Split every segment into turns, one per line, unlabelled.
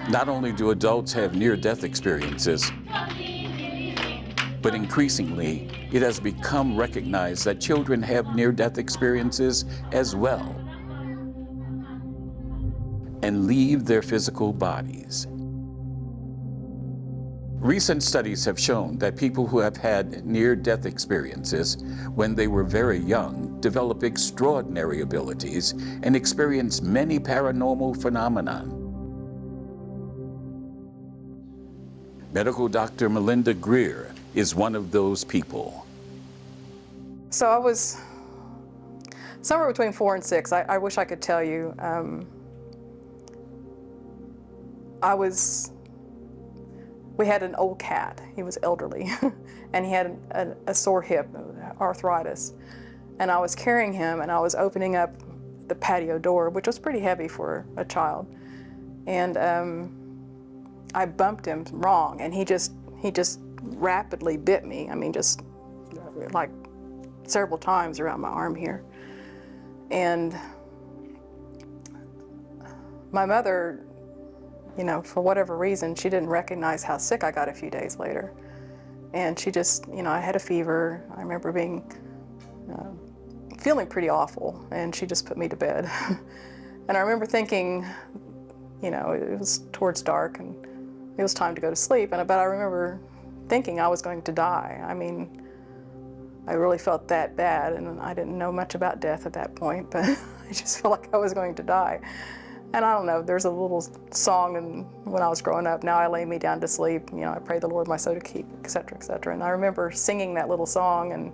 Not only do adults have near-death experiences, but increasingly, it has become recognized that children have near-death experiences as well and leave their physical bodies. Recent studies have shown that people who have had near-death experiences when they were very young develop extraordinary abilities and experience many paranormal phenomena. Medical doctor Melinda Greer is one of those people.
So I was somewhere between 4 and 6. I wish I could tell you. We had an old cat. He was elderly, and he had a sore hip, arthritis. And I was carrying him, and I was opening up the patio door, which was pretty heavy for a child. And I bumped him wrong, and he just rapidly bit me. I mean, just like several times around my arm here. And my mother, you know, for whatever reason, she didn't recognize how sick I got a few days later. And she just, you know, I had a fever. I remember feeling pretty awful, and she just put me to bed. And I remember thinking, you know, it was towards dark and it was time to go to sleep, but I remember thinking I was going to die. I mean, I really felt that bad, and I didn't know much about death at that point, but I just felt like I was going to die. And I don't know, there's a little song when I was growing up, now I lay me down to sleep, you know, I pray the Lord my soul to keep, et cetera, et cetera. And I remember singing that little song and,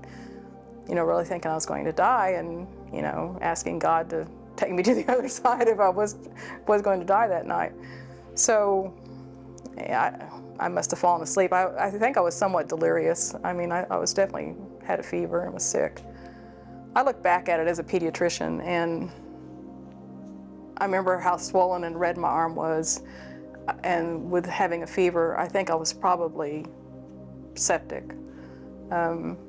you know, really thinking I was going to die, and, you know, asking God to take me to the other side if I was going to die that night. So yeah, I must have fallen asleep. I think I was somewhat delirious. I mean, I was definitely had a fever and was sick. I look back at it as a pediatrician, and I remember how swollen and red my arm was, and with having a fever, I think I was probably septic.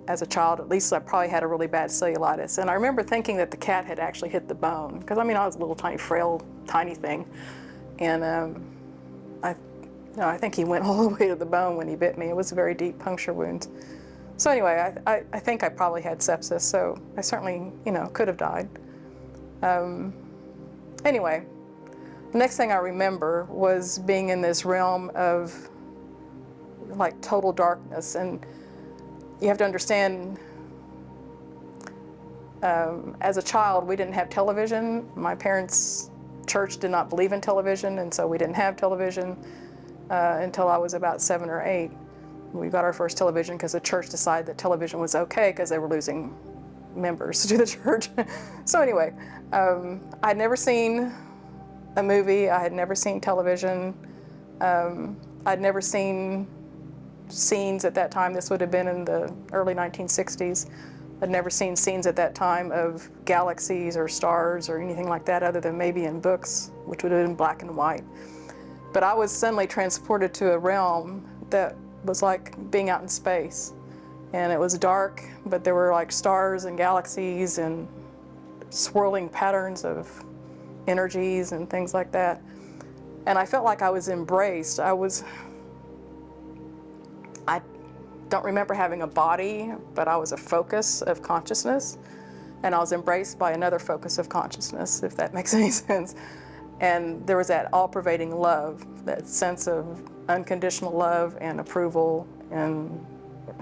As a child, at least I probably had a really bad cellulitis. And I remember thinking that the cat had actually hit the bone, because I mean, I was a little tiny, frail, tiny thing. And I think he went all the way to the bone when he bit me. It was a very deep puncture wound. So anyway, I think I probably had sepsis, so I certainly, you know, could have died. Anyway, the next thing I remember was being in this realm of like total darkness. And you have to understand, as a child, we didn't have television. My parents' church did not believe in television, and so we didn't have television until I was about 7 or 8. We got our first television because the church decided that television was okay because they were losing members to the church. So anyway, I'd never seen a movie. I had never seen television. I'd never seen scenes at that time. This would have been in the early 1960s. I'd never seen scenes at that time of galaxies or stars or anything like that, other than maybe in books, which would have been black and white. But I was suddenly transported to a realm that was like being out in space. And it was dark, but there were like stars and galaxies and swirling patterns of energies and things like that. And I felt like I was embraced. I don't remember having a body, but I was a focus of consciousness, and I was embraced by another focus of consciousness, if that makes any sense. And there was that all-pervading love, that sense of unconditional love and approval, and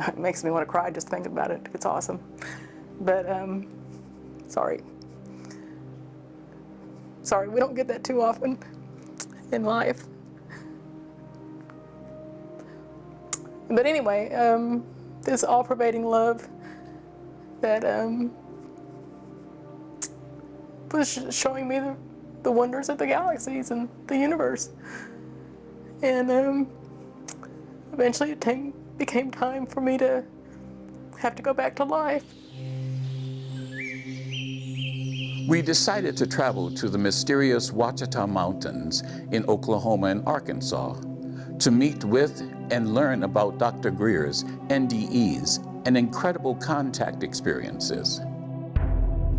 it makes me want to cry just thinking about it. It's awesome. But sorry, we don't get that too often in life. But anyway, this all-pervading love that was showing me the wonders of the galaxies and the universe. And eventually it became time for me to have to go back to life.
We decided to travel to the mysterious Ouachita Mountains in Oklahoma and Arkansas to meet with and learn about Dr. Greer's NDEs and incredible contact experiences.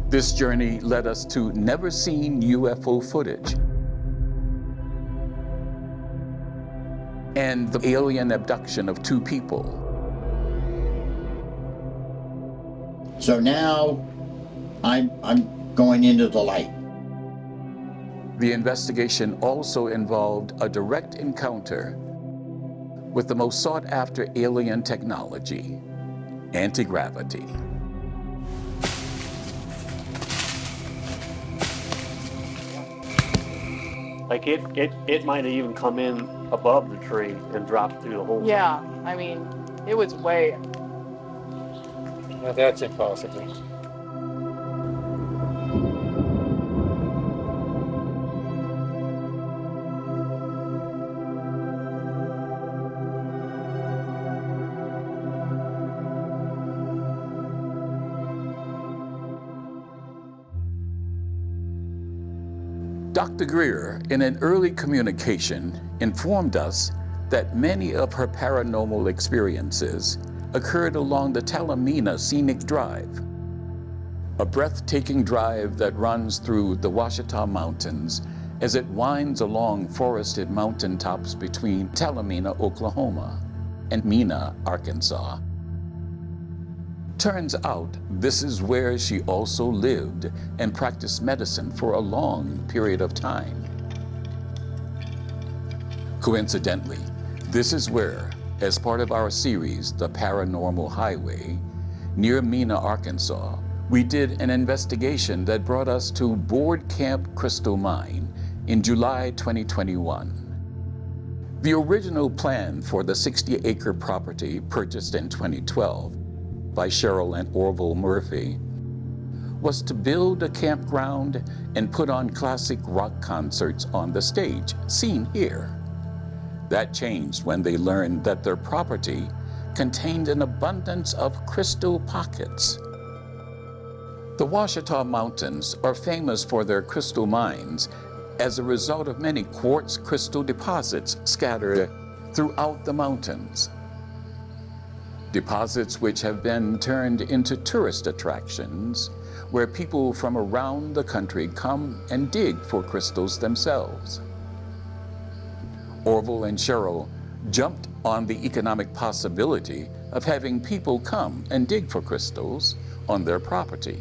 This journey led us to never-seen UFO footage, and the alien abduction of 2 people.
So now I'm going into the light.
The investigation also involved a direct encounter with the most sought-after alien technology, antigravity.
Like it might have even come in above the tree and dropped through the hole.
Yeah, I mean, it was way.
Now that's impossible.
Dr. Greer, in an early communication, informed us that many of her paranormal experiences occurred along the Talamina Scenic Drive, a breathtaking drive that runs through the Ouachita Mountains as it winds along forested mountaintops between Talamina, Oklahoma, and Mena, Arkansas. Turns out this is where she also lived and practiced medicine for a long period of time. Coincidentally, this is where, as part of our series, The Paranormal Highway, near Mena, Arkansas, we did an investigation that brought us to Board Camp Crystal Mine in July 2021. The original plan for the 60-acre property purchased in 2012 by Cheryl and Orville Murphy was to build a campground and put on classic rock concerts on the stage, seen here. That changed when they learned that their property contained an abundance of crystal pockets. The Ouachita Mountains are famous for their crystal mines as a result of many quartz crystal deposits scattered throughout the mountains. Deposits which have been turned into tourist attractions where people from around the country come and dig for crystals themselves. Orville and Cheryl jumped on the economic possibility of having people come and dig for crystals on their property.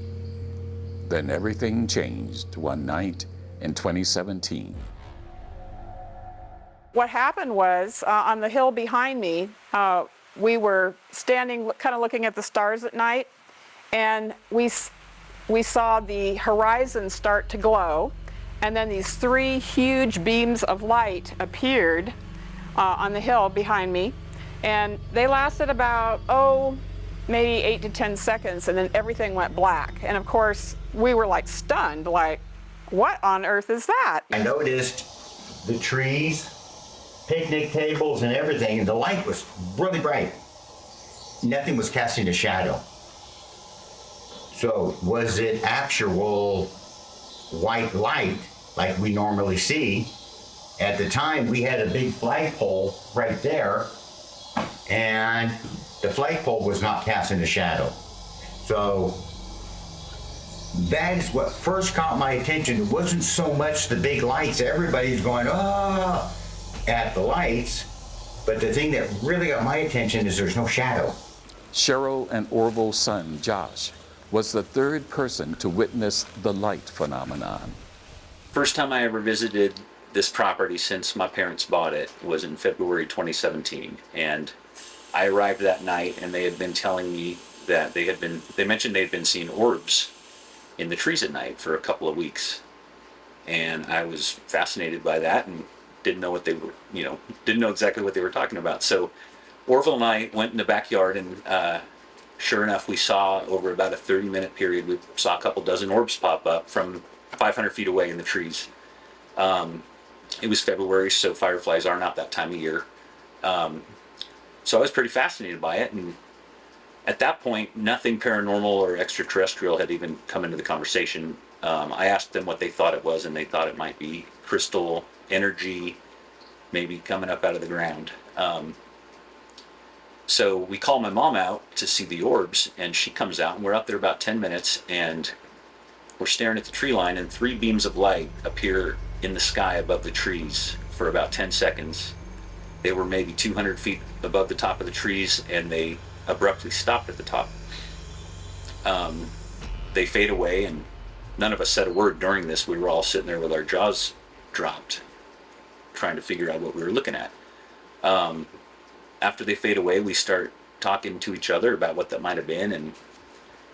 Then everything changed one night in 2017.
What happened was, on the hill behind me, we were standing kind of looking at the stars at night, and we saw the horizon start to glow, and then these 3 huge beams of light appeared on the hill behind me, and they lasted about, maybe 8 to 10 seconds, and then everything went black. And of course, we were like stunned, like, what on earth is that?
I noticed the trees, picnic tables and everything, and the light was really bright. Nothing was casting a shadow. So was it actual white light like we normally see? At the time, we had a big flagpole right there, and the flagpole was not casting a shadow. So that is what first caught my attention. It wasn't so much the big lights. Everybody's going, oh, at the lights, but the thing that really got my attention is there's no shadow.
Cheryl and Orville's son, Josh, was the 3rd person to witness the light phenomenon.
First time I ever visited this property since my parents bought it was in February 2017, and I arrived that night and they had been telling me that they mentioned they'd been seeing orbs in the trees at night for a couple of weeks, and I was fascinated by that and didn't know what they were, didn't know exactly what they were talking about. So Orville and I went in the backyard, and sure enough, we saw over about a 30-minute period, we saw a couple dozen orbs pop up from 500 feet away in the trees. It was February, so fireflies aren't out that time of year. So I was pretty fascinated by it, and at that point, nothing paranormal or extraterrestrial had even come into the conversation. I asked them what they thought it was, and they thought it might be crystal energy, maybe coming up out of the ground. So we call my mom out to see the orbs, and she comes out, and we're out there about 10 minutes, and we're staring at the tree line, and 3 beams of light appear in the sky above the trees for about 10 seconds. They were maybe 200 feet above the top of the trees, and they abruptly stopped at the top. They fade away, and none of us said a word during this. We were all sitting there with our jaws dropped, trying to figure out what we were looking at. After they fade away, we start talking to each other about what that might have been, and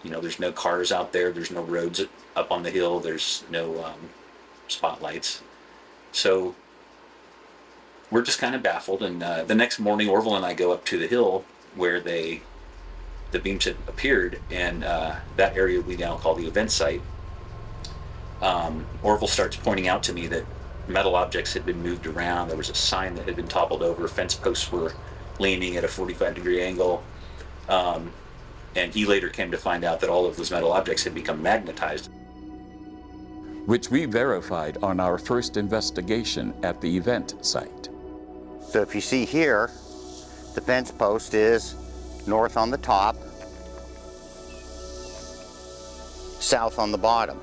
there's no cars out there, there's no roads up on the hill, there's no spotlights. So we're just kind of baffled, and the next morning Orville and I go up to the hill where the beams had appeared, and that area we now call the event site. Orville starts pointing out to me that metal objects had been moved around. There was a sign that had been toppled over, fence posts were leaning at a 45-degree angle, and he later came to find out that all of those metal objects had become magnetized.
Which we verified on our first investigation at the event site.
So if you see here, the fence post is north on the top, south on the bottom.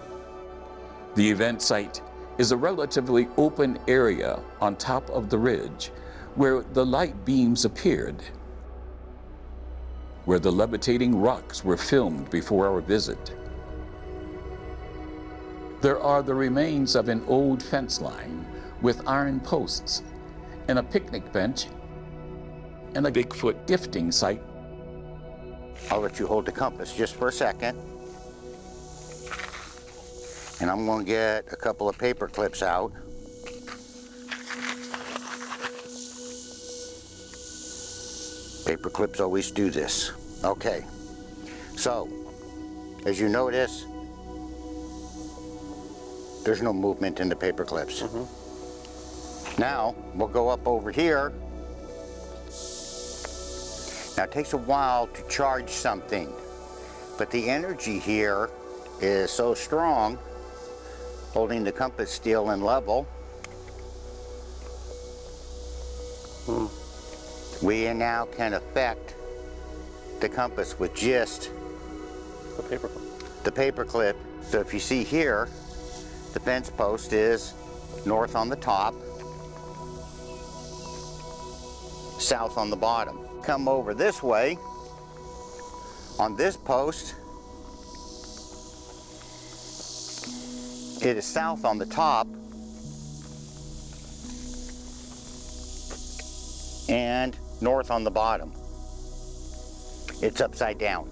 The event site is a relatively open area on top of the ridge where the light beams appeared, where the levitating rocks were filmed before our visit. There are the remains of an old fence line with iron posts and a picnic bench and a Bigfoot gifting site.
I'll let you hold the compass just for a second. And I'm going to get a couple of paper clips out. Paper clips always do this. Okay, so as you notice, there's no movement in the paper clips. Now we'll go up over here. Now it takes a while to charge something, but the energy here is so strong, holding the compass still and level. We now can affect the compass with just the paper clip. So if you see here, the fence post is north on the top, south on the bottom. Come over this way, on this post, it is south on the top and north on the bottom. It's upside down.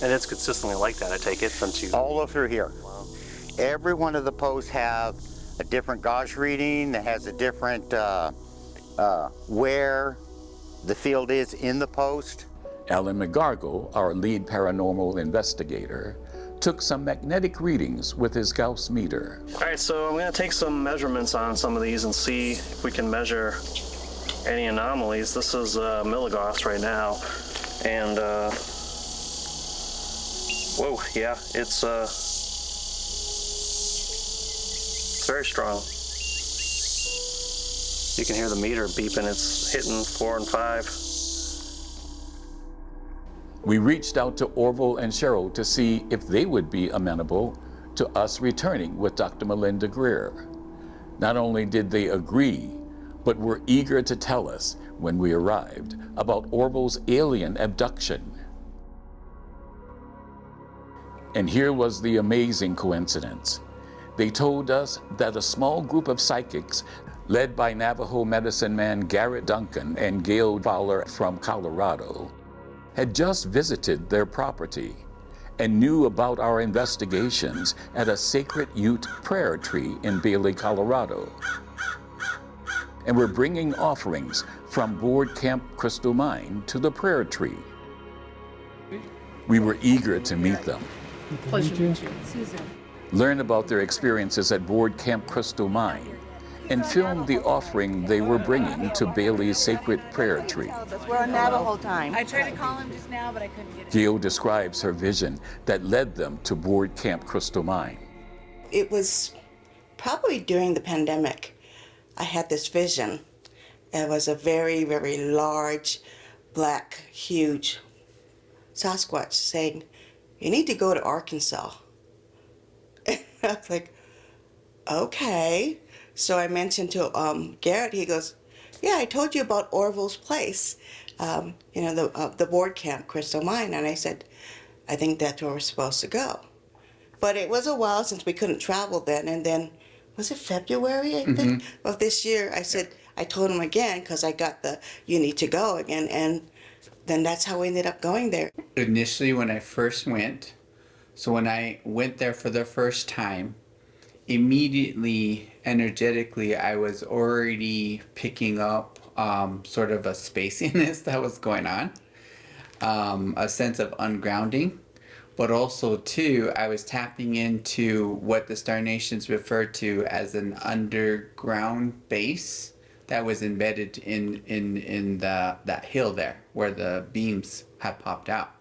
And it's consistently like that, I take it, since you...
All over through here.
Wow.
Every one of the posts have a different gauge reading that has a different where the field is in the post.
Alan McGargle, our lead paranormal investigator, took some magnetic readings with his Gauss meter.
All right, so I'm going to take some measurements on some of these and see if we can measure any anomalies. This is milligauss right now, and whoa, yeah, it's very strong. You can hear the meter beeping. It's hitting 4 and 5.
We reached out to Orville and Cheryl to see if they would be amenable to us returning with Dr. Melinda Greer. Not only did they agree, but were eager to tell us when we arrived about Orville's alien abduction. And here was the amazing coincidence. They told us that a small group of psychics led by Navajo medicine man Garrett Duncan and Gail Fowler from Colorado, had just visited their property and knew about our investigations at a sacred Ute prayer tree in Bailey, Colorado, and were bringing offerings from Board Camp Crystal Mine to the prayer tree. We were eager to meet them, learn about their experiences at Board Camp Crystal Mine, and film the offering they were bringing to Bailey's sacred prayer tree.
We're on Navajo time. I tried to call him just now, but I couldn't get it.
Gail describes her vision that led them to Board Camp Crystal Mine.
It was probably during the pandemic. I had this vision. It was a very, very large, black, huge Sasquatch saying, "You need to go to Arkansas." And I was like, okay. So I mentioned to Garrett, he goes, yeah, I told you about Orville's place, you know, the board camp, Crystal Mine. And I said, I think that's where we're supposed to go. But it was a while since we couldn't travel then. And then, was it February, I think, of this year? I said, I told him again, because I got the, you need to go again. And then that's how we ended up going there.
Initially, when I first went, so when I went there for the first time, immediately, energetically, I was already picking up sort of a spaciness that was going on, a sense of ungrounding, but also, too, I was tapping into what the Star Nations refer to as an underground base that was embedded in that hill there, where the beams had popped out.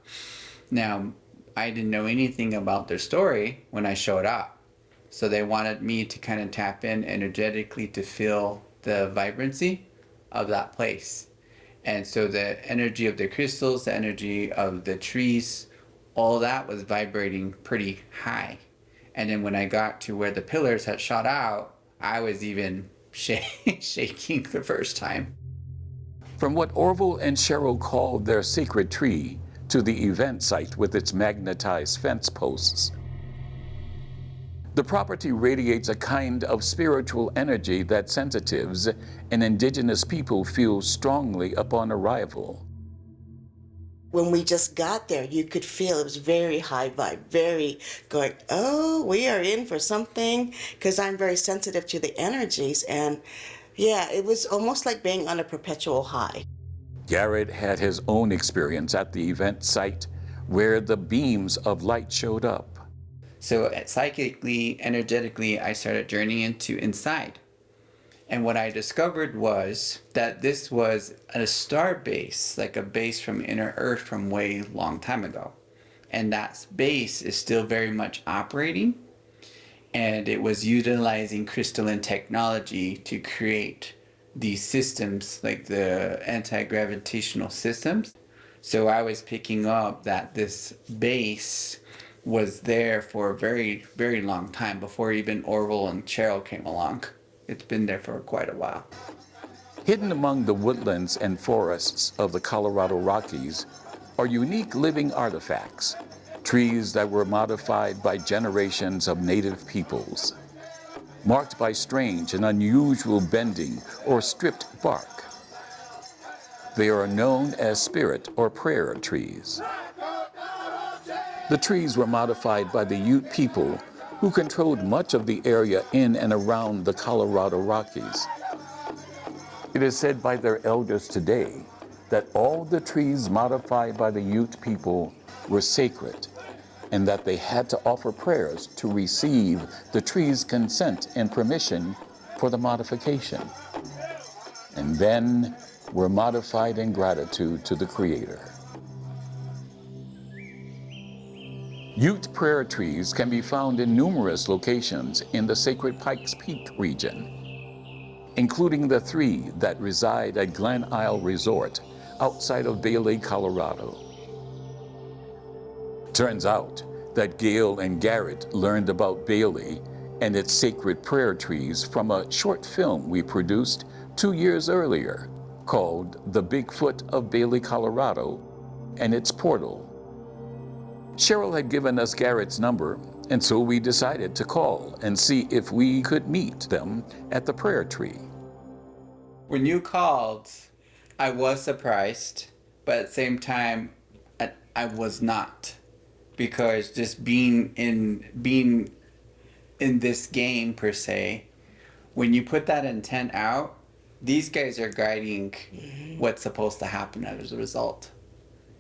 Now, I didn't know anything about their story when I showed up. So they wanted me to kind of tap in energetically to feel the vibrancy of that place. And so the energy of the crystals, the energy of the trees, all that was vibrating pretty high. And then when I got to where the pillars had shot out, I was even shaking the first time.
From what Orville and Cheryl called their sacred tree to the event site with its magnetized fence posts, the property radiates a kind of spiritual energy that sensitives and indigenous people feel strongly upon arrival.
When we just got there, you could feel it was very high vibe, very going, oh, we are in for something, because I'm very sensitive to the energies. And yeah, it was almost like being on a perpetual high.
Garrett had his own experience at the event site where the beams of light showed up.
So psychically, energetically, I started journeying into inside. And what I discovered was that this was a star base, like a base from inner Earth from way long time ago. And that base is still very much operating. And it was utilizing crystalline technology to create these systems, like the anti-gravitational systems. So I was picking up that this base was there for a very, very long time before even Orville and Cheryl came along. It's been there for quite a while.
Hidden among the woodlands and forests of the Colorado Rockies are unique living artifacts, trees that were modified by generations of native peoples, marked by strange and unusual bending or stripped bark. They are known as spirit or prayer trees. The trees were modified by the Ute people who controlled much of the area in and around the Colorado Rockies. It is said by their elders today that all the trees modified by the Ute people were sacred and that they had to offer prayers to receive the tree's consent and permission for the modification, and then were modified in gratitude to the Creator. Ute prayer trees can be found in numerous locations in the sacred Pikes Peak region, including the 3 that reside at Glen Isle Resort outside of Bailey, Colorado. Turns out that Gail and Garrett learned about Bailey and its sacred prayer trees from a short film we produced 2 years earlier called The Bigfoot of Bailey, Colorado and Its Portal. Cheryl had given us Garrett's number, and so we decided to call and see if we could meet them at the prayer tree.
When you called, I was surprised, but at the same time, I was not. Because just being in this game, per se, when you put that intent out, these guys are guiding what's supposed to happen as a result.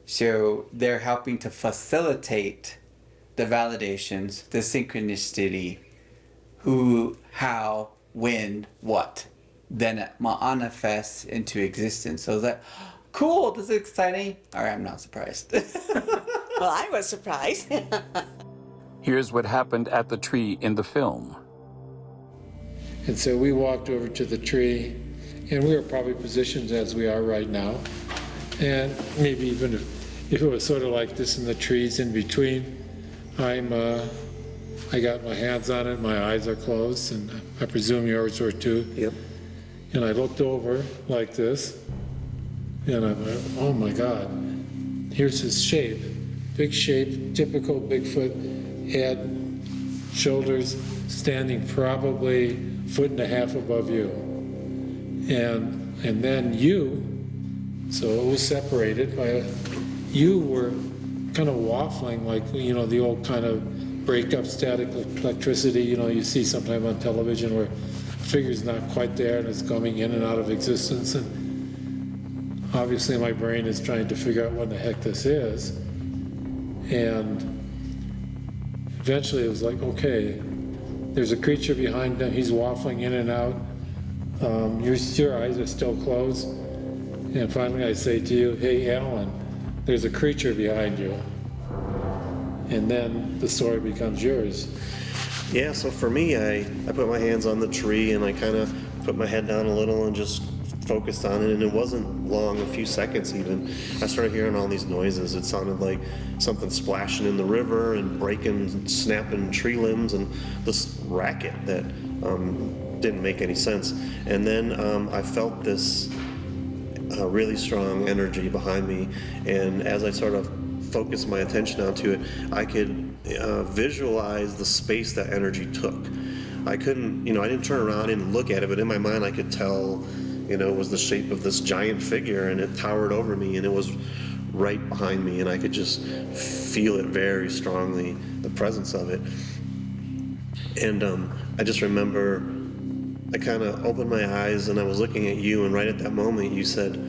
So they're helping to facilitate the validations, the synchronicity, who, how, when, what. Then it manifests into existence. So that, cool, this is exciting. All right, I'm not surprised.
Well, I was surprised.
Here's what happened at the tree in the film.
And so we walked over to the tree, and we were probably positioned as we are right now. And maybe even if it was sort of like this in the trees in between, I got my hands on it, my eyes are closed, and I presume yours were too.
Yep.
And I looked over like this, and I went, oh my God, here's his shape. Big shape, typical Bigfoot, head, shoulders, standing probably 1.5 feet above you. And then you, so it was separated by, you were kind of waffling like, you know, the old kind of breakup static electricity, you know, you see sometime on television where a figure's not quite there and it's coming in and out of existence. And obviously my brain is trying to figure out what the heck this is. And eventually it was like, okay, there's a creature behind him, he's waffling in and out. Your eyes are still closed. And finally I say to you, hey Alan, there's a creature behind you. And then the story becomes yours.
Yeah, so for me, I put my hands on the tree and I kind of put my head down a little and just focused on it, and it wasn't long, a few seconds even, I started hearing all these noises. It sounded like something splashing in the river and breaking, snapping tree limbs, and this racket that didn't make any sense. And then I felt this really strong energy behind me, and as I sort of focused my attention onto it, I could visualize the space that energy took. I couldn't, I didn't turn around and look at it, but in my mind I could tell, it was the shape of this giant figure, and it towered over me, and it was right behind me, and I could just feel it very strongly, the presence of it. And I just remember I kind of opened my eyes and I was looking at you, and right at that moment you said,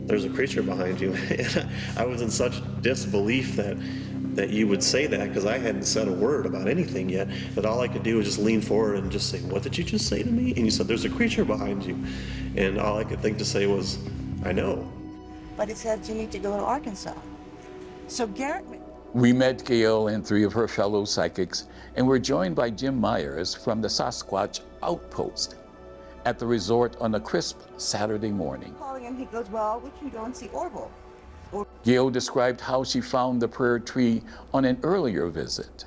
"There's a creature behind you." And I was in such disbelief that you would say that, because I hadn't said a word about anything yet, that all I could do was just lean forward and just say, "What did you just say to me?" And you said, "There's a creature behind you." And all I could think to say was, "I know."
But it said you need to go to Arkansas. So Garrett...
We met Gail and 3 of her fellow psychics and were joined by Jim Myers from the Sasquatch Outpost at the resort on a crisp Saturday morning.
Calling him, he goes, "Well, we can go and see Orville."
Gail described how she found the prayer tree on an earlier visit.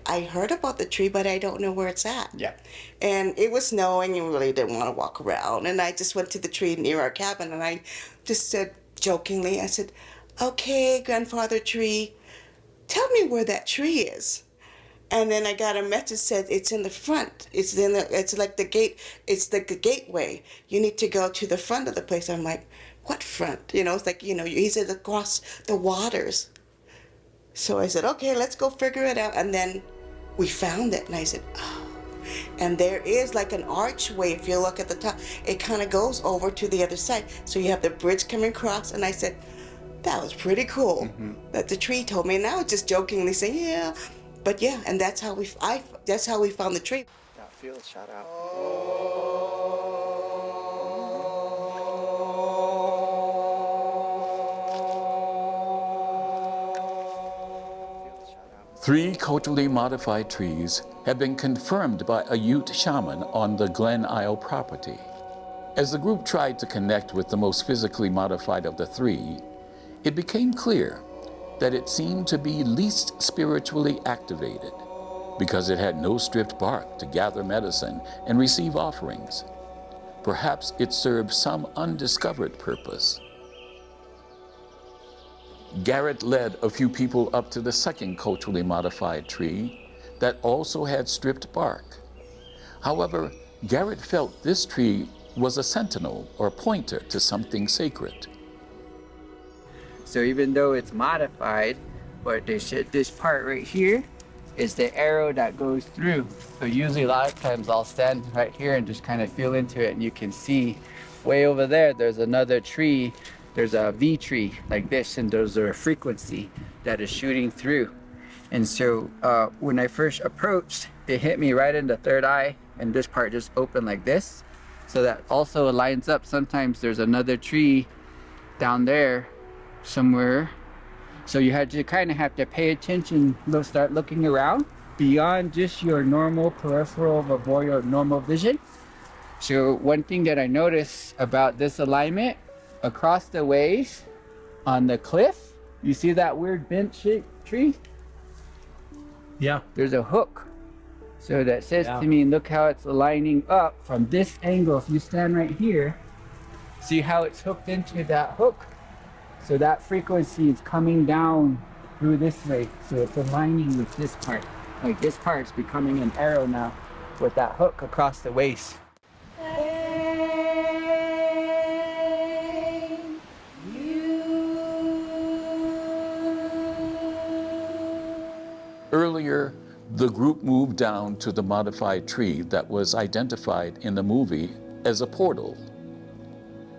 I heard about the tree, but I don't know where it's at.
Yeah.
And it was snowing and really didn't want to walk around. And I just went to the tree near our cabin, and I just said jokingly, I said, "Okay, grandfather tree, tell me where that tree is." And then I got a message said it's in the front. It's like the gate. It's like the gateway. You need to go to the front of the place. I'm like, "What front?" It's like, he said across the waters. So I said, "Okay, let's go figure it out." And then we found it, and I said, "Oh." And there is like an archway. If you look at the top, it kind of goes over to the other side. So you have the bridge coming across. And I said, that was pretty cool that the tree told me. And I was just jokingly saying, "Yeah." But yeah, and that's how we found the tree.
Yeah, feel it shout out.
Three culturally modified trees have been confirmed by a Ute shaman on the Glen Isle property. As the group tried to connect with the most physically modified of the 3, it became clear that it seemed to be least spiritually activated because it had no stripped bark to gather medicine and receive offerings. Perhaps it served some undiscovered purpose. Garrett led a few people up to the second culturally modified tree that also had stripped bark. However, Garrett felt this tree was a sentinel or pointer to something sacred.
So even though it's modified, but this part right here is the arrow that goes through. So usually a lot of times I'll stand right here and just kind of feel into it, and you can see way over there, there's another tree. There's a V tree like this, and there's a frequency that is shooting through. And so when I first approached, it hit me right in the third eye, and this part just opened like this. So that also lines up. Sometimes there's another tree down there somewhere. So you had to kind of have to pay attention, start looking around beyond just your normal peripheral or your normal vision. So one thing that I noticed about this alignment, across the ways on the cliff, you see that weird bent shaped tree?
Yeah.
There's a hook. So that says to me, look how it's lining up from this angle. If you stand right here, see how it's hooked into that hook? So that frequency is coming down through this way. So it's aligning with this part. Like this part's becoming an arrow now with that hook across the waist.
Earlier, the group moved down to the modified tree that was identified in the movie as a portal.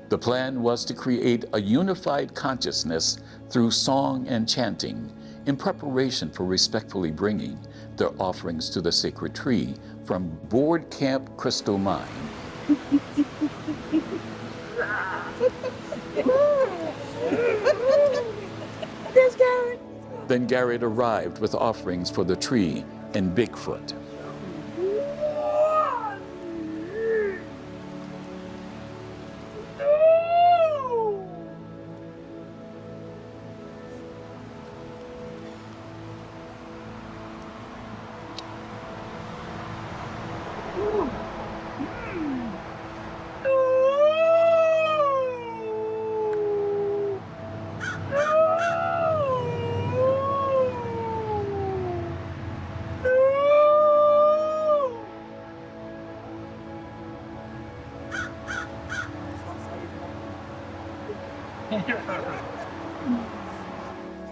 The plan was to create a unified consciousness through song and chanting in preparation for respectfully bringing their offerings to the sacred tree from Board Camp Crystal Mine. Then Garrett arrived with offerings for the tree and Bigfoot.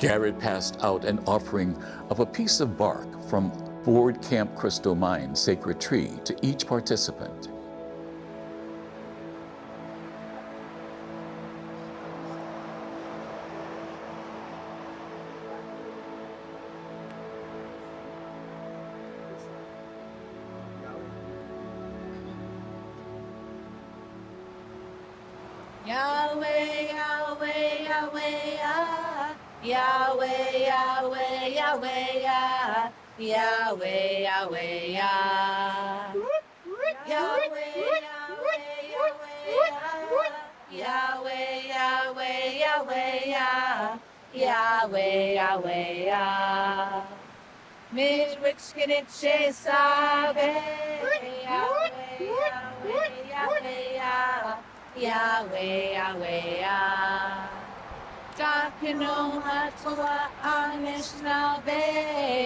Garrett passed out an offering of a piece of bark from Board Camp Crystal Mine sacred tree to each participant.
Yahweh, Yahweh, Yahweh, Yahweh, Yahweh, Yahweh, Yahweh, Yahweh, Yahweh, Yahweh, Yahweh, Yahweh, Yahweh, Mitwitchkinitche Sabe, Yahweh, Yahweh, Yahweh, Dakino Hatua Anishnave,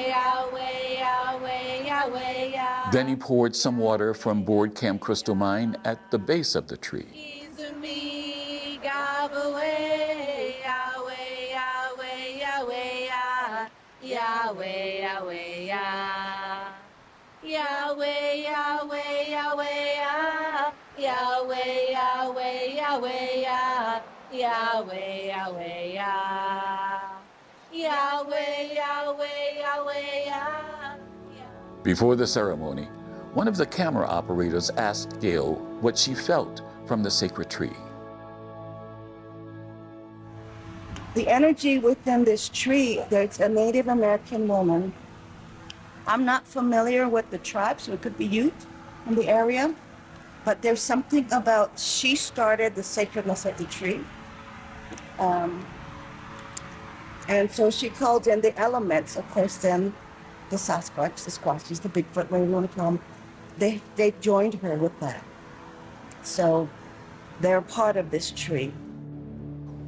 Yahweh, Yahweh, Yahweh,
Then he poured some water from Board Camp Crystal Mine at the base of the tree.
Izumi Gabaway, Yahweh, Yahweh, Yahweh, Yahweh, Yahweh, Yahweh, Yahweh, Yahweh, Yahweh, Yahweh, Yahweh, Yahweh, Yahweh, Yahweh, Yahweh, Yahweh.
Before the ceremony, one of the camera operators asked Gail what she felt from the sacred tree.
The energy within this tree, there's a Native American woman. I'm not familiar with the tribe, so it could be Ute in the area, but there's something about, she started the sacredness of the tree. And so she called in the elements, of course, then the Sasquatch, the Squatches, the Bigfoot, whatever you want to call them, they joined her with that. So they're part of this tree.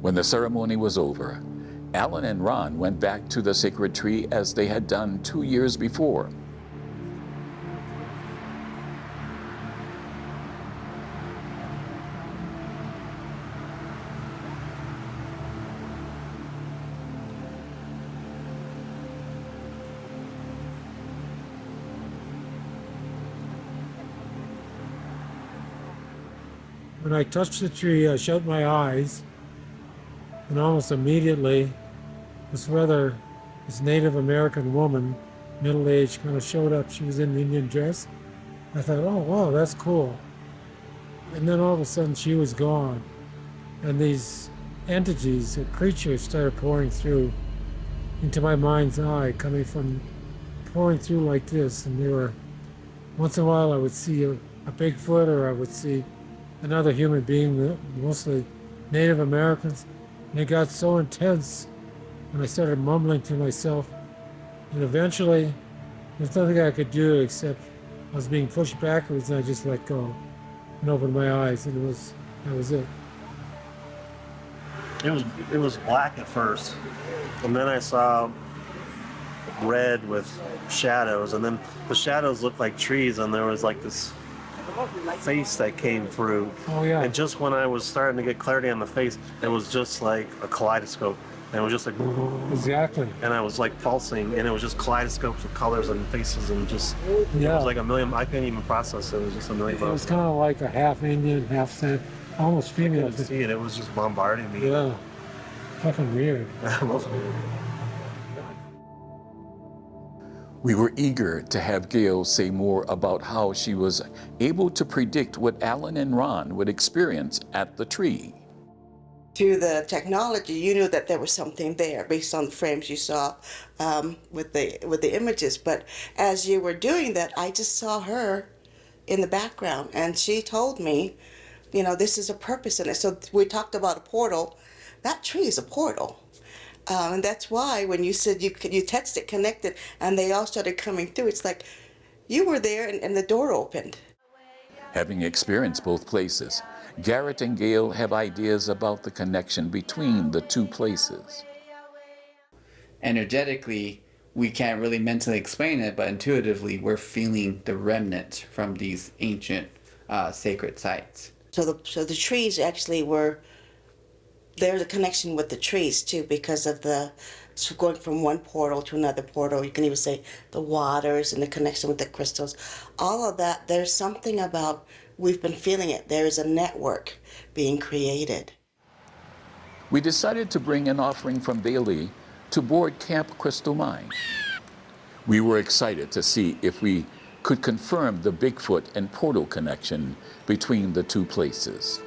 When the ceremony was over, Alan and Ron went back to the sacred tree as they had done 2 years before.
When I touched the tree, I shut my eyes, and almost immediately, this Native American woman, middle-aged, kind of showed up. She was in an Indian dress. I thought, oh, wow, that's cool. And then all of a sudden, she was gone. And these entities, or creatures, started pouring through into my mind's eye, pouring through like this. And they were, once in a while, I would see a Bigfoot, or I would see another human being, mostly Native Americans. And it got so intense, and I started mumbling to myself. And eventually, there's nothing I could do except I was being pushed backwards, and I just let go and opened my eyes, and that was it.
It was black at first, and then I saw red with shadows, and then the shadows looked like trees, and there was like this face that came through.
Oh yeah.
And just when I was starting to get clarity on the face, it was just like a kaleidoscope. And it was just like,
Exactly.
and I was like pulsing, and it was just kaleidoscopes of colors and faces, and just,
Yeah.
it was like a million, I couldn't even process it, it was just a million
It was
bucks.
kind of like a half Indian, half San, almost
I
female.
couldn't see it, it was just bombarding me.
Yeah. Fucking weird.
We were eager to have Gail say more about how she was able to predict what Alan and Ron would experience at the tree.
Through the technology, you knew that there was something there based on the frames you saw with the images. But as you were doing that, I just saw her in the background, and she told me, you know, this is a purpose in it. So we talked about a portal. That tree is a portal. And that's why when you said you texted, connected, and they all started coming through, it's like you were there and the door opened.
Having experienced both places, Garrett and Gail have ideas about the connection between the two places.
Energetically, we can't really mentally explain it, but intuitively, we're feeling the remnants from these ancient sacred sites.
So the trees actually were, there's a connection with the trees too, because of so going from one portal to another portal. You can even say the waters and the connection with the crystals. All of that, there's something about, we've been feeling it. There is a network being created.
We decided to bring an offering from Bailey to board Camp Crystal Mine. We were excited to see if we could confirm the Bigfoot and portal connection between the two places.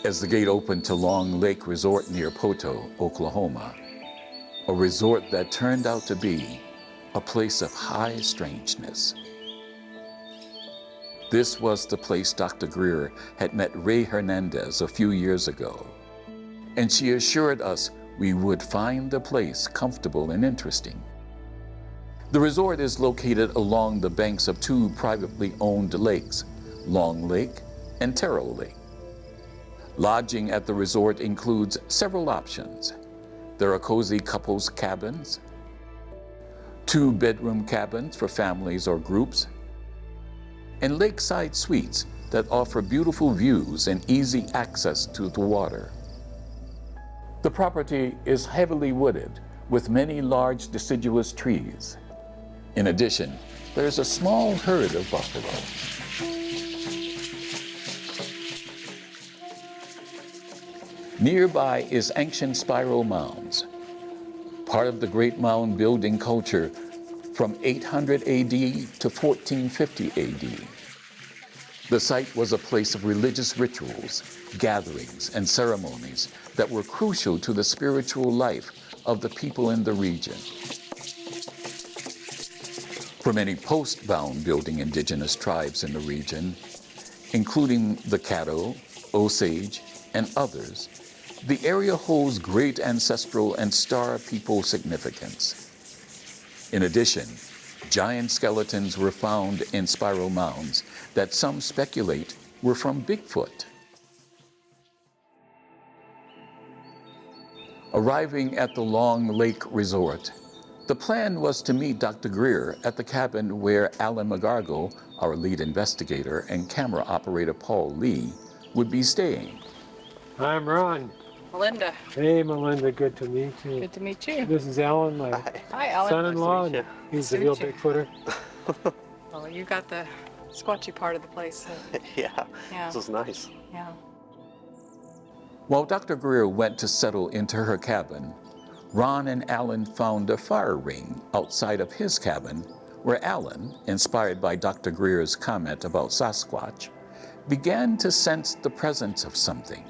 As the gate opened to Long Lake Resort near Poto, Oklahoma, a resort that turned out to be a place of high strangeness. This was the place Dr. Greer had met Ray Hernandez a few years ago, and she assured us we would find the place comfortable and interesting. The resort is located along the banks of two privately owned lakes, Long Lake and Taro Lake. Lodging at the resort includes several options. There are cozy couples cabins, 2-bedroom cabins for families or groups, and lakeside suites that offer beautiful views and easy access to the water. The property is heavily wooded with many large deciduous trees. In addition, there's a small herd of buffalo. Nearby is ancient spiral mounds, part of the Great Mound building culture from 800 AD to 1450 AD. The site was a place of religious rituals, gatherings, and ceremonies that were crucial to the spiritual life of the people in the region. For many post-bound building indigenous tribes in the region, including the Caddo, Osage, and others, the area holds great ancestral and star people significance. In addition, giant skeletons were found in spiral mounds that some speculate were from Bigfoot. Arriving at the Long Lake Resort, the plan was to meet Dr. Greer at the cabin where Alan McGargle, our lead investigator, and camera operator Paul Lee would be staying.
I'm Ron.
Melinda,
Hey, Melinda, good to meet you.
good to meet you.
This is Alan, my
Hi, Alan.
son-in-law.
Nice to meet
He's the
Nice to
real
meet you.
Bigfooter.
Well, you got the squatchy part of the place. So,
Yeah,
yeah,
this is nice.
yeah.
While Dr. Greer went to settle into her cabin, Ron and Alan found a fire ring outside of his cabin where Alan, inspired by Dr. Greer's comment about Sasquatch, began to sense the presence of something.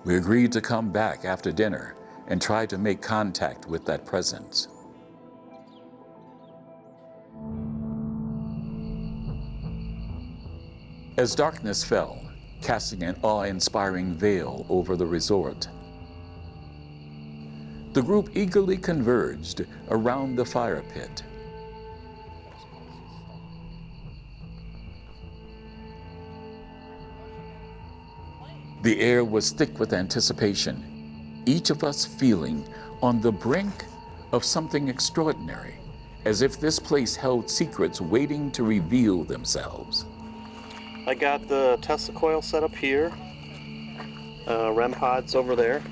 We agreed to come back after dinner and try to make contact with that presence. As darkness fell, casting an awe-inspiring veil over the resort. The group eagerly converged around the fire pit. The air was thick with anticipation, each of us feeling on the brink of something extraordinary, as if this place held secrets waiting to reveal themselves.
I got the Tesla coil set up here, REM pods over there.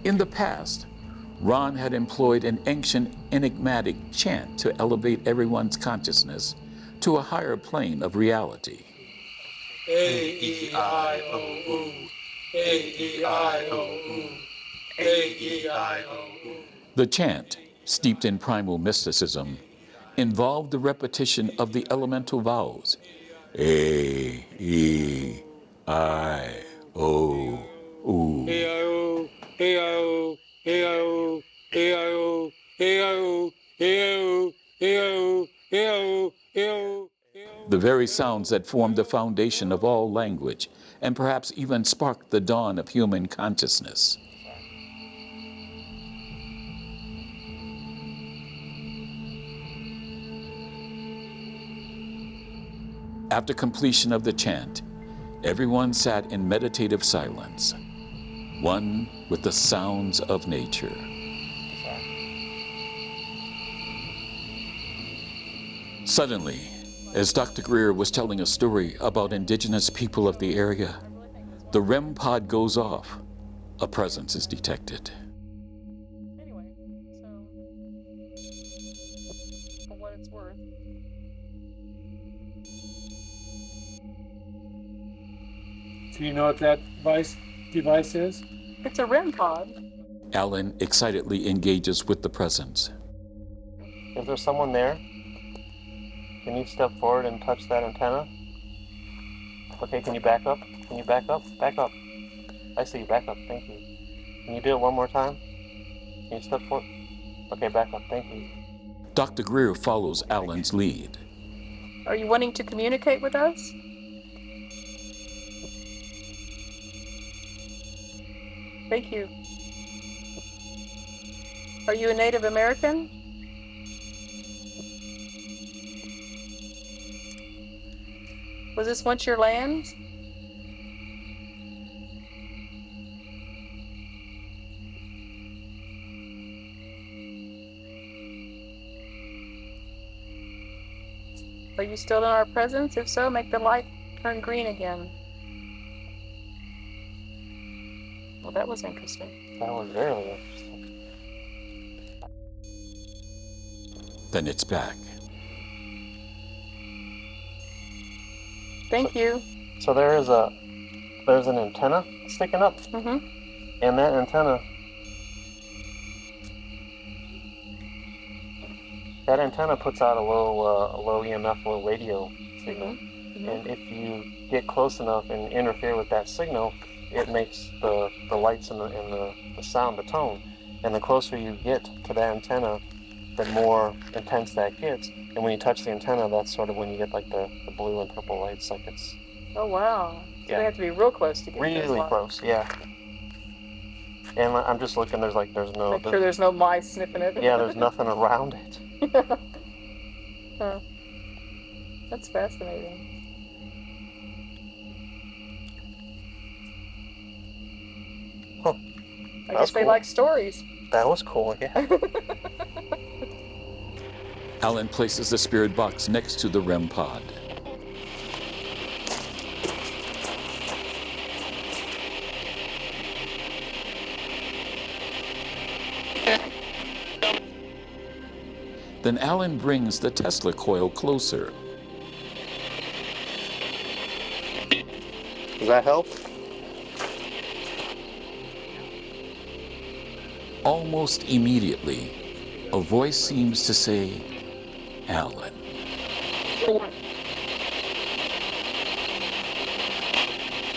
In the past, Ron had employed an ancient enigmatic chant to elevate everyone's consciousness to a higher plane of reality.
A-E-I-O-U, A-E-I-O-U, A-E-I-O-U.
The chant, steeped in primal mysticism, involved the repetition of the elemental vowels A-E-I-O-U.
A-I-O, A-I-O, A-I-O, A-I-O, A-I-O, A-I-O, A-I-O, A-I-O, A-I-O.
The very sounds that formed the foundation of all language, and perhaps even sparked the dawn of human consciousness. After completion of the chant, everyone sat in meditative silence, one with the sounds of nature. Suddenly, as Dr. Greer was telling a story about indigenous people of the area, the REM pod goes off. A presence is detected.
Anyway, so for what it's worth.
Do you know what that device is?
It's a REM pod.
Alan excitedly engages with the presence.
Is there someone there? Can you step forward and touch that antenna? Okay, can you back up? Can you back up? Back up. I see you, back up, thank you. Can you do it one more time? Can you step forward? Okay, back up, thank you.
Dr. Greer follows Alan's lead.
Are you wanting to communicate with us? Thank you. Are you a Native American? Was this once your land? Are you still in our presence? If so, make the light turn green again. Well, that was interesting.
That was very interesting.
Then it's back.
Thank you.
So there's an antenna sticking up,
Mm-hmm.
and that antenna puts out a low EMF, low radio signal.
Mm-hmm.
And if you get close enough and interfere with that signal, it makes the lights and the sound, the tone. And the closer you get to that antenna, the more intense that gets. And when you touch the antenna, that's sort of when you get like the blue and purple lights, like it's...
Oh, wow. So
Yeah.
they have to be real close to get those
really
lights.
close, yeah. And I'm just looking, there's no...
Make sure there's no mice sniffing it.
Yeah, there's nothing around it.
Huh. That's fascinating.
Huh.
I guess they
cool.
like stories.
That was cool, yeah.
Alan places the spirit box next to the REM pod. Then Alan brings the Tesla coil closer.
Does that help?
Almost immediately, a voice seems to say, Alan.
Can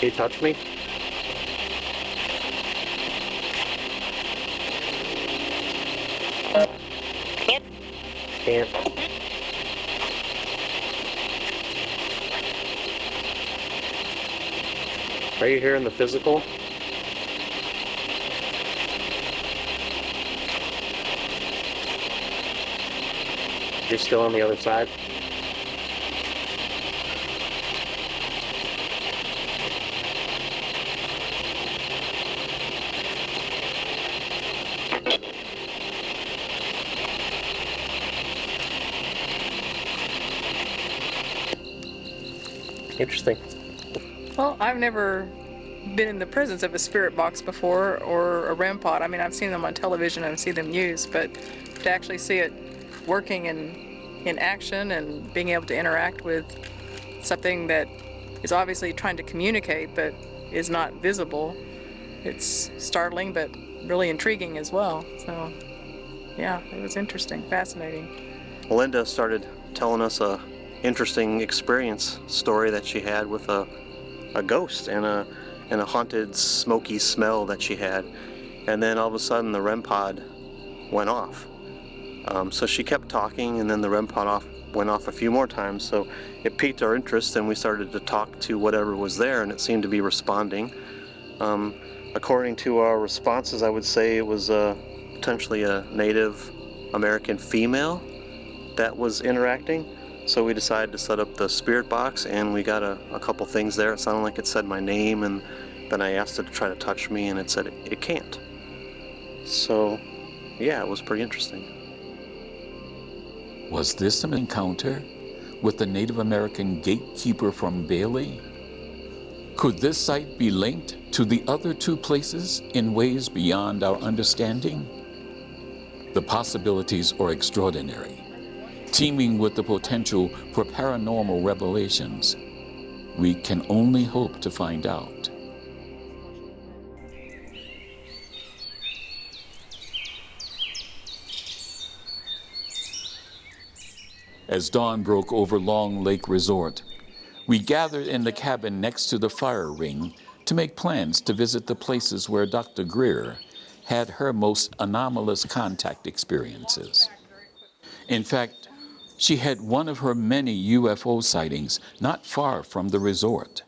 you touch me? Can't.
Are you hearing the physical? You're still on the other side? Interesting.
Well, I've never been in the presence of a spirit box before or a REM pod. I mean, I've seen them on television and seen them used, but to actually see it working in action and being able to interact with something that is obviously trying to communicate but is not visible, it's startling but really intriguing as well. So, yeah, it was interesting, fascinating.
Melinda started telling us a interesting experience story that she had with a ghost and a haunted smoky smell that she had, and then all of a sudden the REM pod went off. So she kept talking, and then the REM pod went off a few more times, so it piqued our interest and we started to talk to whatever was there, and it seemed to be responding. According to our responses, I would say it was potentially a Native American female that was interacting. So we decided to set up the spirit box, and we got a couple things there. It sounded like it said my name, and then I asked it to try to touch me, and it said it can't. So yeah, it was pretty interesting.
Was this an encounter with the Native American gatekeeper from Bailey? Could this site be linked to the other two places in ways beyond our understanding? The possibilities are extraordinary, teeming with the potential for paranormal revelations. We can only hope to find out. As dawn broke over Long Lake Resort, we gathered in the cabin next to the fire ring to make plans to visit the places where Dr. Greer had her most anomalous contact experiences. In fact, she had one of her many UFO sightings not far from the resort.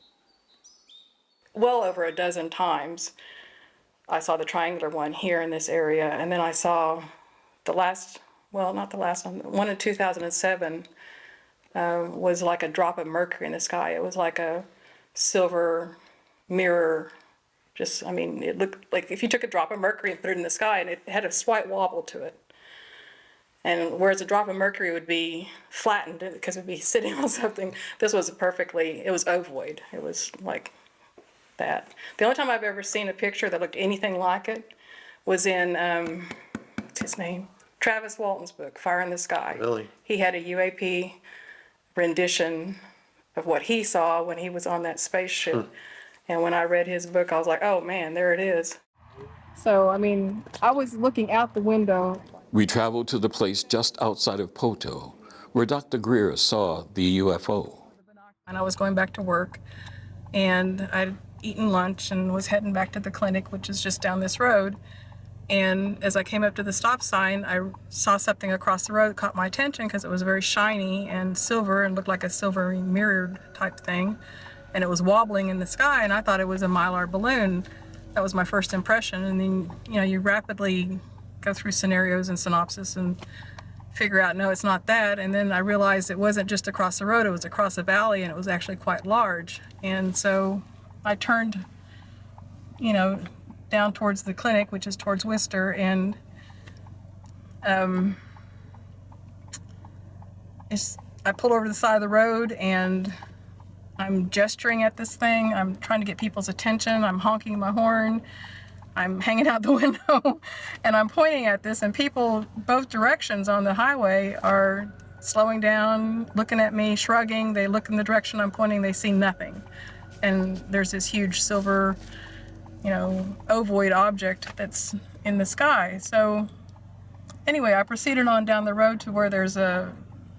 Well over a dozen times. I saw the triangular one here in this area, and then I saw the last, well, not the last one in 2007 was like a drop of mercury in the sky. It was like a silver mirror. Just, I mean, it looked like if you took a drop of mercury and put it in the sky, and it had a slight wobble to it. And whereas a drop of mercury would be flattened because it would be sitting on something, this was it was ovoid. It was like that. The only time I've ever seen a picture that looked anything like it was in, what's his name? Travis Walton's book, Fire in the Sky.
Really?
He had a UAP rendition of what he saw when he was on that spaceship. And when I read his book, I was like, oh man, there it is. So, I mean, I was looking out the window.
We traveled to the place just outside of Poto, where Dr. Greer saw the UFO.
And I was going back to work, and I'd eaten lunch and was heading back to the clinic, which is just down this road. And as I came up to the stop sign, I saw something across the road that caught my attention because it was very shiny and silver and looked like a silvery mirrored type thing. And it was wobbling in the sky, and I thought it was a Mylar balloon. That was my first impression. And then, you know, you rapidly go through scenarios and synopsis and figure out, no, it's not that. And then I realized it wasn't just across the road, it was across a valley, and it was actually quite large. And so I turned, you know, down towards the clinic, which is towards Worcester, and I pulled over to the side of the road, and I'm gesturing at this thing. I'm trying to get people's attention. I'm honking my horn. I'm hanging out the window, and I'm pointing at this, and people both directions on the highway are slowing down, looking at me, shrugging. They look in the direction I'm pointing, they see nothing. And there's this huge silver, you know, ovoid object that's in the sky. So anyway, I proceeded on down the road to where there's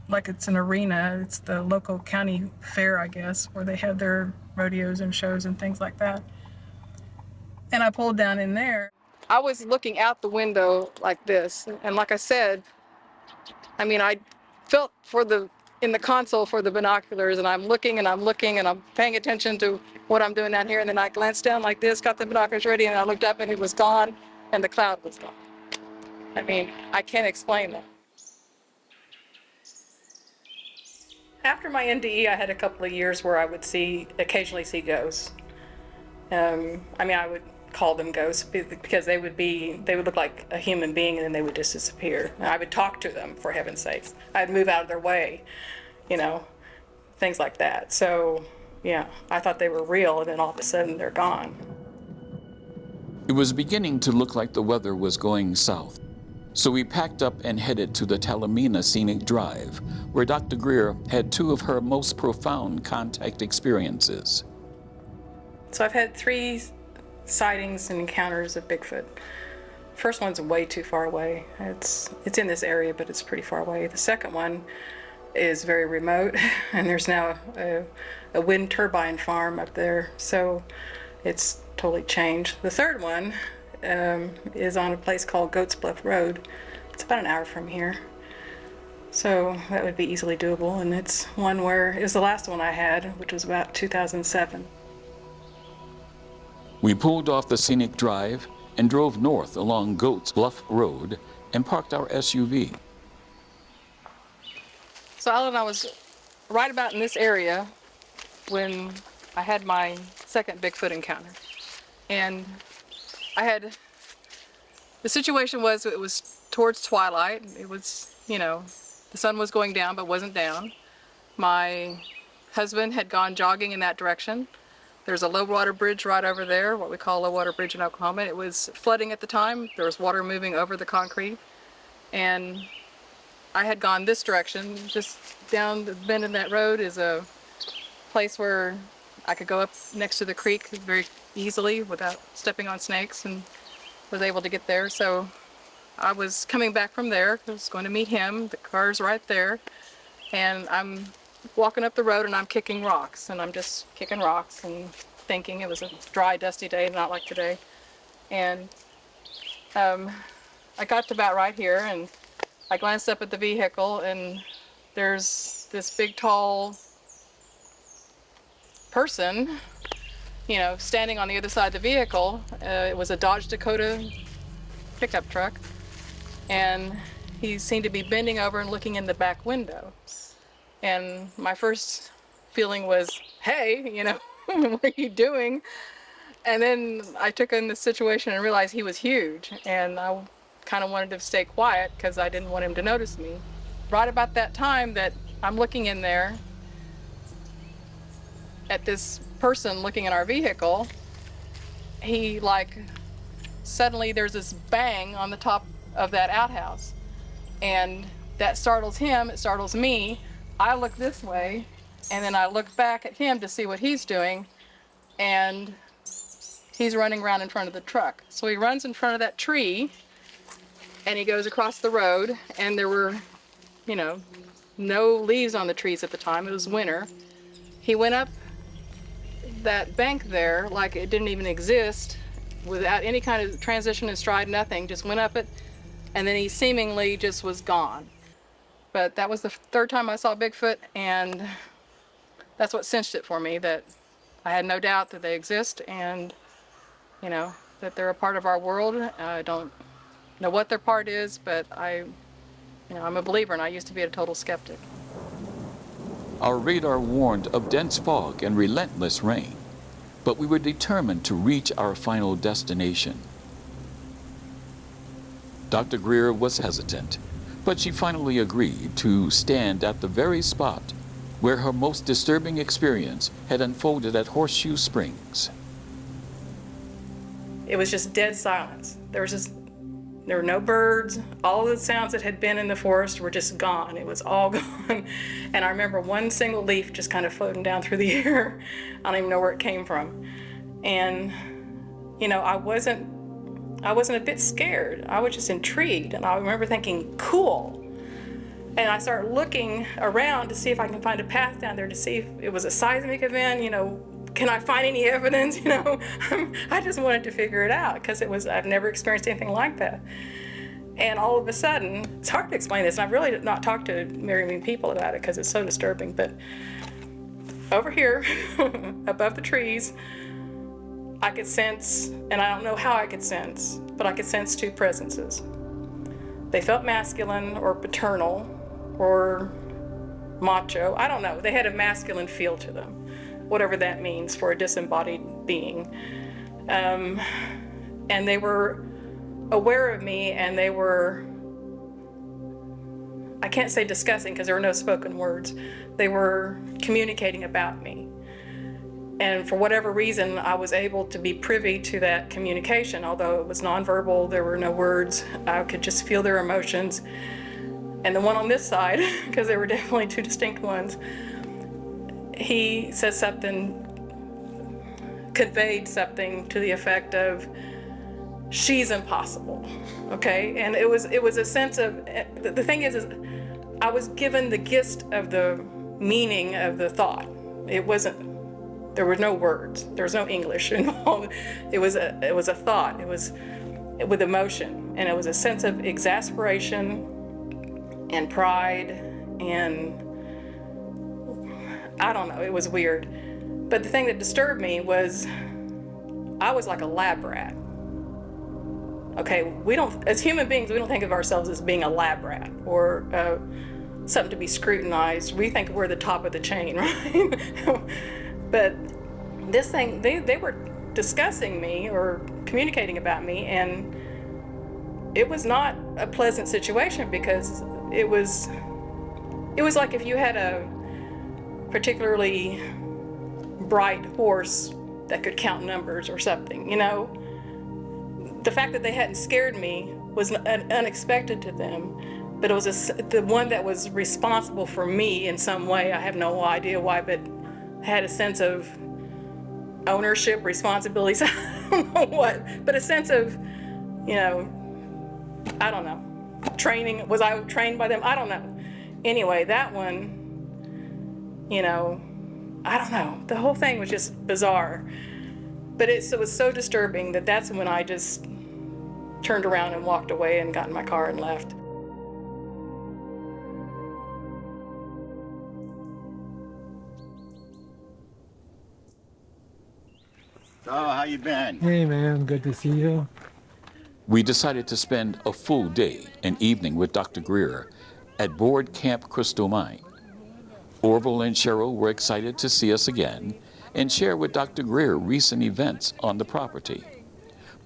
like it's an arena. It's the local county fair, I guess, where they have their rodeos and shows and things like that. And I pulled down in there. I was looking out the window like this, and like I said, I mean, I felt for the in the console for the binoculars, and I'm looking and I'm looking and I'm paying attention to what I'm doing down here, and then I glanced down like this, got the binoculars ready, and I looked up and it was gone, and the cloud was gone. I mean, I can't explain that. After my NDE, I had a couple of years where I would occasionally see ghosts. I mean, I would call them ghosts because they would look like a human being and then they would just disappear. And I would talk to them, for heaven's sakes. I'd move out of their way, you know, things like that. So, yeah, I thought they were real, and then all of a sudden they're gone.
It was beginning to look like the weather was going south. So we packed up and headed to the Talamina Scenic Drive, where Dr. Greer had two of her most profound contact experiences.
So I've had 3 sightings and encounters of Bigfoot. First one's way too far away. It's in this area, but it's pretty far away. The second one is very remote, and there's now a wind turbine farm up there, so it's totally changed. The third one is on a place called Goats Bluff Road. It's about an hour from here. So that would be easily doable, and it's one where, it was the last one I had, which was about 2007.
We pulled off the scenic drive and drove north along Goats Bluff Road and parked our SUV.
So Alan and I was right about in this area when I had my second Bigfoot encounter. And the situation was, it was towards twilight. It was, you know, the sun was going down but wasn't down. My husband had gone jogging in that direction. There's a low water bridge right over there, what we call a low water bridge in Oklahoma. It was flooding at the time. There was water moving over the concrete. And I had gone this direction. Just down the bend in that road is a place where I could go up next to the creek very easily without stepping on snakes, and was able to get there. So I was coming back from there. I was going to meet him. The car's right there. And I'm walking up the road and I'm kicking rocks. And I'm just kicking rocks and thinking. It was a dry, dusty day, not like today. And I got to about right here and I glanced up at the vehicle, and there's this big, tall person, you know, standing on the other side of the vehicle. It was a Dodge Dakota pickup truck, and he seemed to be bending over and looking in the back window. And my first feeling was, hey, you know, what are you doing? And then I took in the situation and realized he was huge, and I kind of wanted to stay quiet because I didn't want him to notice me. Right about that time that I'm looking in there at this person looking at our vehicle, he suddenly there's this bang on the top of that outhouse, and that startles him, it startles me. I look this way, and then I look back at him to see what he's doing, and he's running around in front of the truck. So he runs in front of that tree, and he goes across the road, and there were, you know, no leaves on the trees at the time. It was winter. He went up that bank there like it didn't even exist, without any kind of transition and stride, nothing, just went up it, and then he seemingly just was gone. But that was the third time I saw Bigfoot, and that's what cinched it for me, that I had no doubt that they exist, and, you know, that they're a part of our world. I don't know what their part is, but I'm a believer, and I used to be a total skeptic.
Our radar warned of dense fog and relentless rain, but we were determined to reach our final destination. Dr. Greer was hesitant, but she finally agreed to stand at the very spot where her most disturbing experience had unfolded at Horseshoe Springs.
It was just dead silence. There were no birds. All of the sounds that had been in the forest were just gone. It was all gone. And I remember one single leaf just kind of floating down through the air. I don't even know where it came from. And, you know, I wasn't a bit scared. I was just intrigued. And I remember thinking, cool. And I started looking around to see if I can find a path down there, to see if it was a seismic event, you know, can I find any evidence, you know? I just wanted to figure it out because I've never experienced anything like that. And all of a sudden, it's hard to explain this, and I've really not talked to very many people about it because it's so disturbing, but over here, above the trees, I could sense, and I don't know how I could sense, but I could sense two presences. They felt masculine or paternal or macho. I don't know. They had a masculine feel to them, whatever that means for a disembodied being. And they were aware of me, and they were, I can't say discussing because there were no spoken words. They were communicating about me. And for whatever reason, I was able to be privy to that communication, although it was nonverbal, there were no words. I could just feel their emotions. And the one on this side, because there were definitely two distinct ones, he said something, conveyed something to the effect of, she's impossible, okay? And it was a sense of, the thing is I was given the gist of the meaning of the thought. It wasn't, there were no words, there was no English involved. It was a thought, it was with emotion, and it was a sense of exasperation and pride, and I don't know, it was weird. But the thing that disturbed me was I was like a lab rat. Okay, we don't, as human beings, we don't think of ourselves as being a lab rat or something to be scrutinized. We think we're the top of the chain, right? But this thing, they were discussing me or communicating about me, and it was not a pleasant situation because it was like if you had a particularly bright horse that could count numbers or something, you know? The fact that they hadn't scared me was unexpected to them, but it was the one that was responsible for me in some way. I have no idea why, but had a sense of ownership, responsibilities, I don't know what, but a sense of, you know, I don't know, training. Was I trained by them? I don't know. Anyway, that one, you know, I don't know. The whole thing was just bizarre. But it was so disturbing that that's when I just turned around and walked away and got in my car and left.
So, how you been?
Hey man, good to see you.
We decided to spend a full day and evening with Dr. Greer at Board Camp Crystal Mine. Orville and Cheryl were excited to see us again and share with Dr. Greer recent events on the property,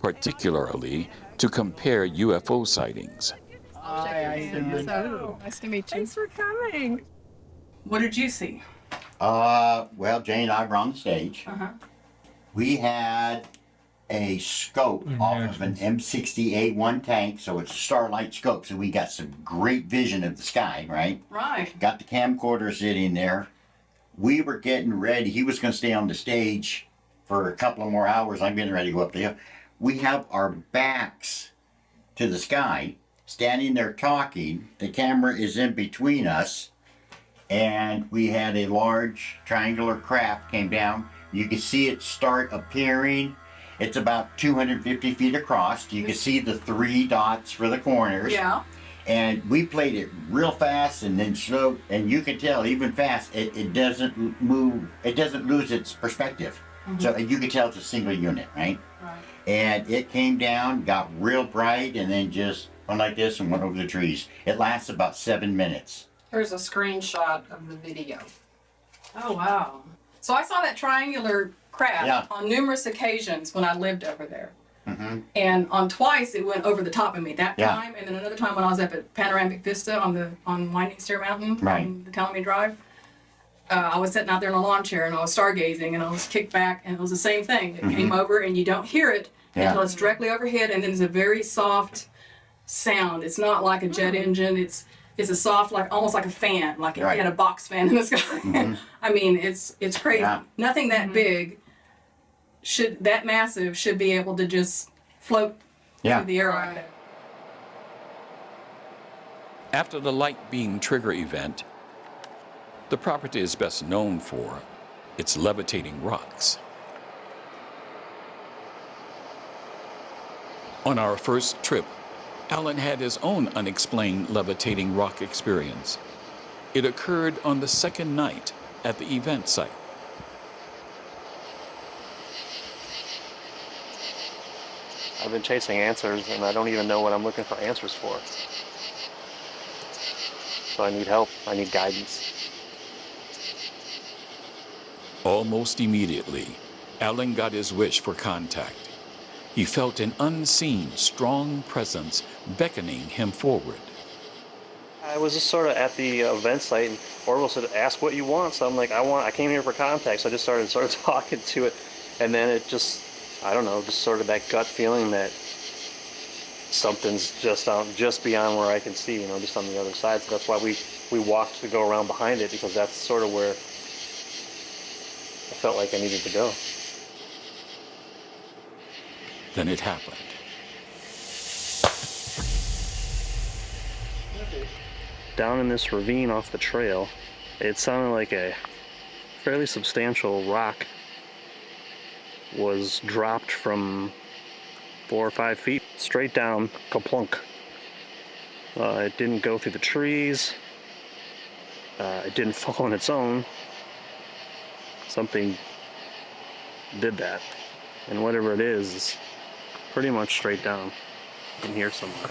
particularly to compare UFO sightings.
Hi, nice to meet you.
Thanks for coming.
What did you see?
Well, Jane and I were on the stage.
Uh-huh.
We had a scope off of an M60A1 tank, so it's a starlight scope, so we got some great vision of the sky, right?
Right.
Got the camcorder sitting there. We were getting ready. He was going to stay on the stage for a couple of more hours. I'm getting ready to go up the hill. We have our backs to the sky, standing there talking. The camera is in between us, and we had a large triangular craft came down. You could see it start appearing. It's about 250 feet across. You can see the 3 dots for the corners.
Yeah.
And we played it real fast and then slow, and you can tell even fast it doesn't move, it doesn't lose its perspective. Mm-hmm. So you can tell it's a single unit, right?
Right.
And it came down, got real bright, and then just went like this and went over the trees. It lasts about 7 minutes.
Here's a screenshot of the video. Oh, wow. So I saw that triangular craft on numerous occasions when I lived over there. Mm-hmm. And on twice it went over the top of me that time, and then another time when I was up at Panoramic Vista on Winding Stair Mountain on the Tuolumne Drive. I was sitting out there in a lawn chair and I was stargazing and I was kicked back, and it was the same thing. It came over and you don't hear it until it's directly overhead, and then it's a very soft sound. It's not like a jet engine. It's a soft, like almost like a fan, like if you had a box fan in the sky. Mm-hmm. I mean, it's crazy. Yeah. Nothing that big that massive should be able to just float through the air like that.
After the light beam trigger event, the property is best known for its levitating rocks. On our first trip Alan had his own unexplained levitating rock experience. It occurred on the second night at the event site.
I've been chasing answers, and I don't even know what I'm looking for answers for. So I need help. I need guidance.
Almost immediately, Alan got his wish for contact. He felt an unseen, strong presence beckoning him forward.
I was just sort of at the event site, and Orville said, "Ask what you want." So I'm like, I came here for contact. So I just started sort of talking to it, and then it just, I don't know, just sort of that gut feeling that something's just beyond where I can see, just on the other side. So that's why we walked to go around behind it, because that's sort of where I felt like I needed to go.
Then it happened.
Down in this ravine off the trail, it sounded like a fairly substantial rock was dropped from 4 or 5 feet straight down, kaplunk. It didn't go through the trees. It didn't fall on its own. Something did that. And whatever it is pretty much straight down in here somewhere.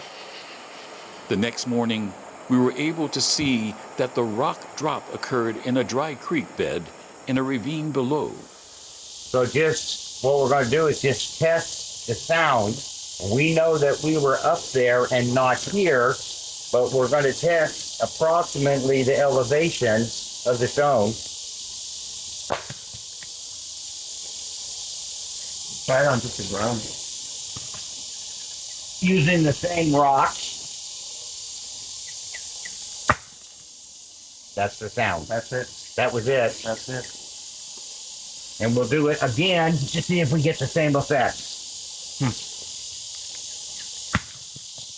The next morning, we were able to see that the rock drop occurred in a dry creek bed in a ravine below.
So just what we're going to do is just test the sound. We know that we were up there and not here, but we're going to test approximately the elevation of the stone. Right on just the ground. Using the same rock. That's the sound. That's it. That was it. That's it. And we'll do it again to see if we get the same effect.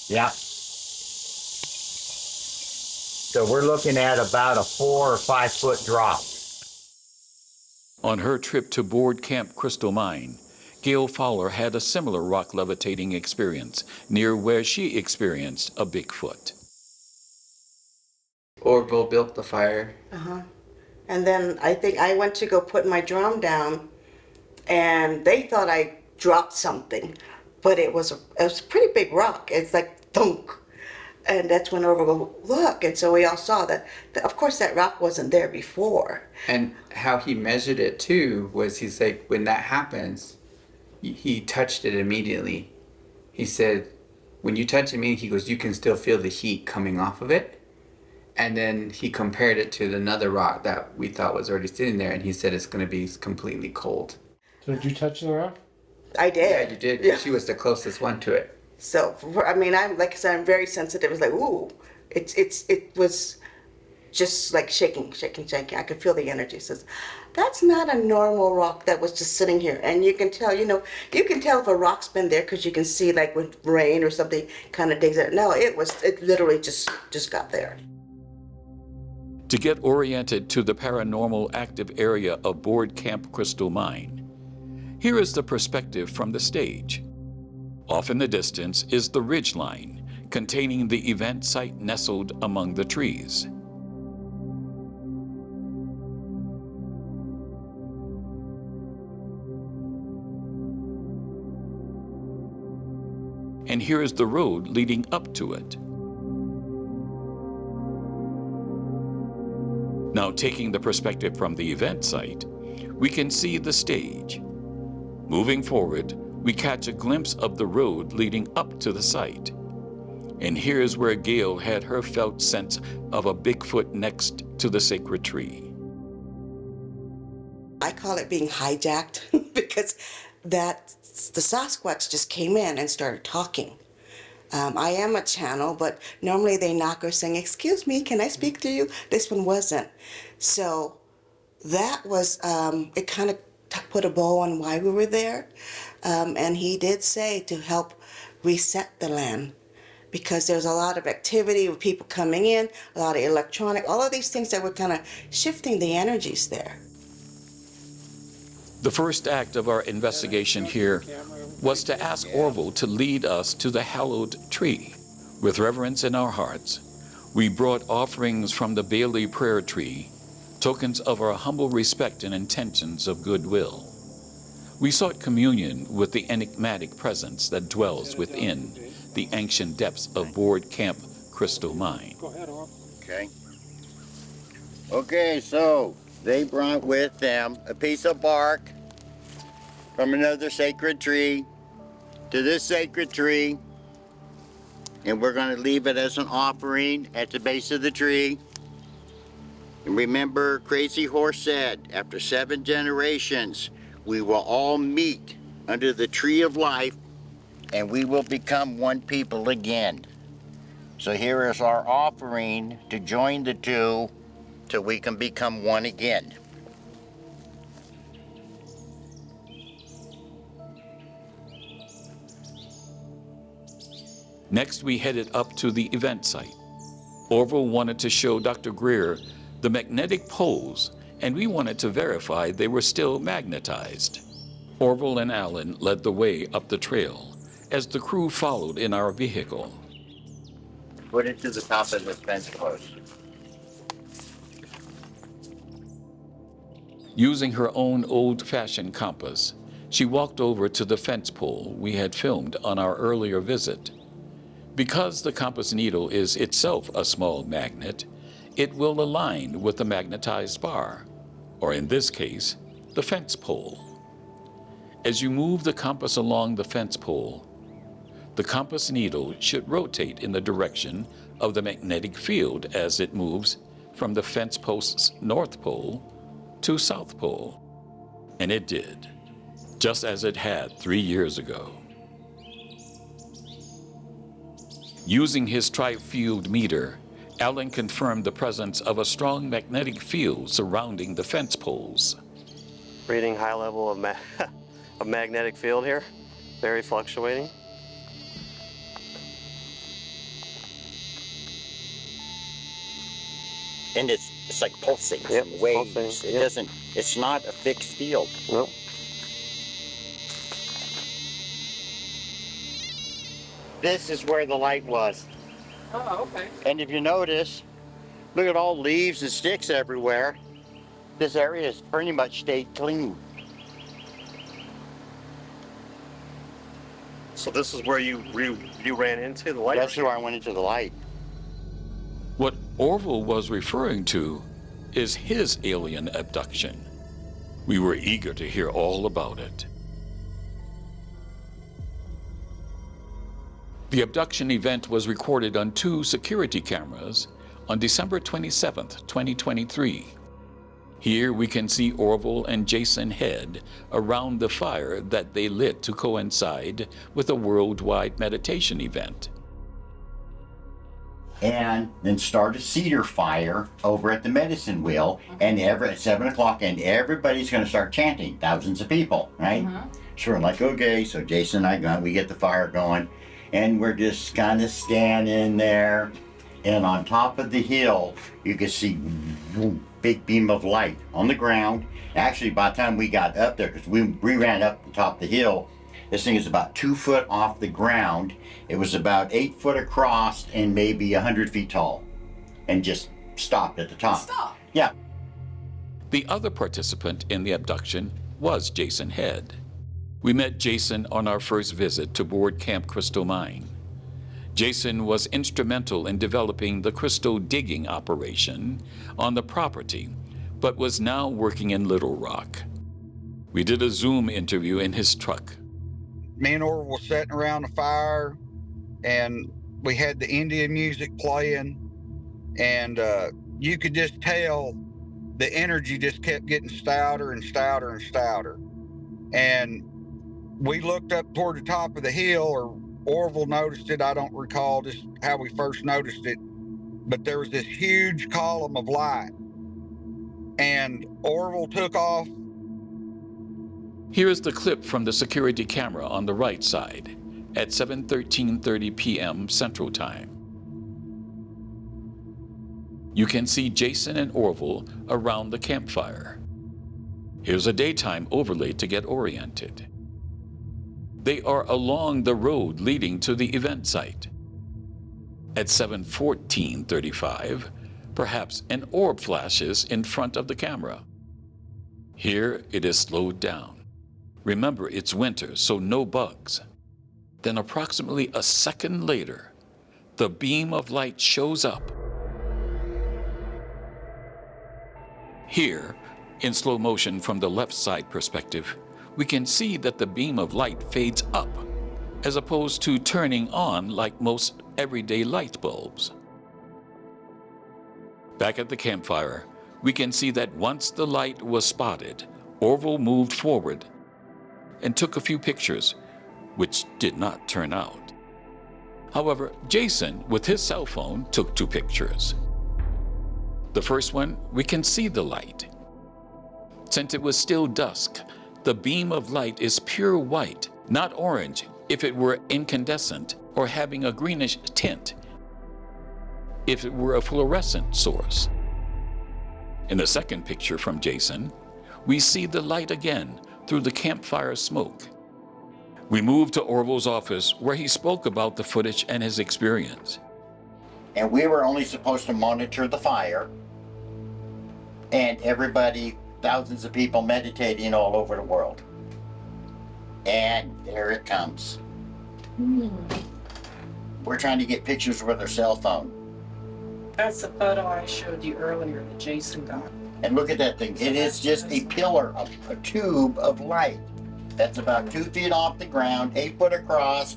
Yeah. So we're looking at about a 4 or 5 foot drop.
On her trip to board Camp Crystal Mine, Gail Fowler had a similar rock levitating experience near where she experienced a Bigfoot.
Orville built the fire.
And then I think I went to go put my drum down, and they thought I dropped something, but it was a pretty big rock. It's like thunk, and that's when Orville go, look, and so we all saw that. Of course, that rock wasn't there before.
And how he measured it too was, he's like, when that happens, he touched it immediately. He said, when you touch it, he goes, you can still feel the heat coming off of it. And then he compared it to another rock that we thought was already sitting there, and he said it's going to be completely cold.
So did you touch the rock?
I did.
Yeah, you did.
Yeah.
She was the closest one to it.
So I'm like I said, I'm very sensitive. It's like ooh, it was just like shaking. I could feel the energy. It says, that's not a normal rock that was just sitting here. And you can tell, you can tell if a rock's been there because you can see like when rain or something kind of digs it. No, it literally just got there.
To get oriented to the paranormal active area of board Camp Crystal Mine, here is the perspective from the stage. Off in the distance is the ridge line, containing the event site nestled among the trees. And here is the road leading up to it. Now, taking the perspective from the event site, we can see the stage. Moving forward, we catch a glimpse of the road leading up to the site. And here's where Gail had her felt sense of a Bigfoot next to the sacred tree.
I call it being hijacked because the Sasquatch just came in and started talking. I am a channel, but normally they knock or saying, excuse me, can I speak to you? This one wasn't. So that was, it kind of put a bow on why we were there. And he did say to help reset the land because there's a lot of activity with people coming in, a lot of electronic, all of these things that were kind of shifting the energies there.
The first act of our investigation here was to ask Orville to lead us to the hallowed tree. With reverence in our hearts, we brought offerings from the Bailey prayer tree, tokens of our humble respect and intentions of goodwill. We sought communion with the enigmatic presence that dwells within the ancient depths of Board Camp Crystal Mine.
Okay. Okay, so they brought with them a piece of bark from another sacred tree to this sacred tree, and we're going to leave it as an offering at the base of the tree. And remember, Crazy Horse said, after 7 generations, we will all meet under the tree of life, and we will become one people again. So here is our offering to join the two till we can become one again.
Next, we headed up to the event site. Orville wanted to show Dr. Greer the magnetic poles, and we wanted to verify they were still magnetized. Orville and Alan led the way up the trail as the crew followed in our vehicle.
Put it to the top of the fence post.
Using her own old-fashioned compass, she walked over to the fence pole we had filmed on our earlier visit. Because the compass needle is itself a small magnet, it will align with the magnetized bar, or in this case, the fence pole. As you move the compass along the fence pole, the compass needle should rotate in the direction of the magnetic field as it moves from the fence post's north pole to south pole. And it did, just as it had 3 years ago. Using his tri-field meter, Alan confirmed the presence of a strong magnetic field surrounding the fence poles.
Reading high level of magnetic field here, very fluctuating.
And it's like pulsing,
Yep,
waves.
pulsing,
It
yep.
doesn't, it's not a fixed field.
Nope.
This is where the light was.
Oh, okay.
And if you notice, look at all leaves and sticks everywhere. This area has pretty much stayed clean.
So this is where you ran into the light?
That's where I went into the light.
What Orville was referring to is his alien abduction. We were eager to hear all about it. The abduction event was recorded on 2 security cameras on December 27, 2023. Here we can see Orville and Jason Head around the fire that they lit to coincide with a worldwide meditation event.
And then start a cedar fire over at the medicine wheel, and at 7 o'clock, and everybody's going to start chanting, thousands of people, right? So we're like, okay, so Jason and I, we get the fire going, and we're just kind of standing there, and on top of the hill, you can see big beam of light on the ground. Actually, by the time we got up there, because we ran up the top of the hill, this thing is about 2 foot off the ground. It was about 8 foot across and maybe 100 feet tall, and just stopped at the top.
Stop.
Yeah.
The other participant in the abduction was Jason Head. We met Jason on our first visit to Board Camp Crystal Mine. Jason was instrumental in developing the crystal digging operation on the property, but was now working in Little Rock. We did a Zoom interview in his truck.
Me and Orville were sitting around the fire, and we had the Indian music playing, and you could just tell the energy just kept getting stouter and stouter and stouter. And we looked up toward the top of the hill, or Orville noticed it. I don't recall just how we first noticed it, but there was this huge column of light, and Orville took off.
Here's the clip from the security camera on the right side at 7:13:30 p.m. Central Time. You can see Jason and Orville around the campfire. Here's a daytime overlay to get oriented. They are along the road leading to the event site. At 7:14:35, perhaps an orb flashes in front of the camera. Here it is slowed down. Remember, it's winter, so no bugs. Then approximately a second later, the beam of light shows up. Here, in slow motion from the left side perspective, we can see that the beam of light fades up, as opposed to turning on like most everyday light bulbs. Back at the campfire, we can see that once the light was spotted, Orville moved forward and took a few pictures, which did not turn out. However, Jason, with his cell phone, took 2 pictures. The first one, we can see the light. Since it was still dusk, the beam of light is pure white, not orange if it were incandescent or having a greenish tint if it were a fluorescent source. In the second picture from Jason, we see the light again through the campfire smoke. We moved to Orville's office where he spoke about the footage and his experience.
And we were only supposed to monitor the fire, and everybody, thousands of people meditating all over the world. And there it comes. We're trying to get pictures with our cell phone.
That's the photo I showed you earlier that Jason got.
And look at that thing. It is just a pillar, a tube of light that's about 2 feet off the ground, 8 foot across,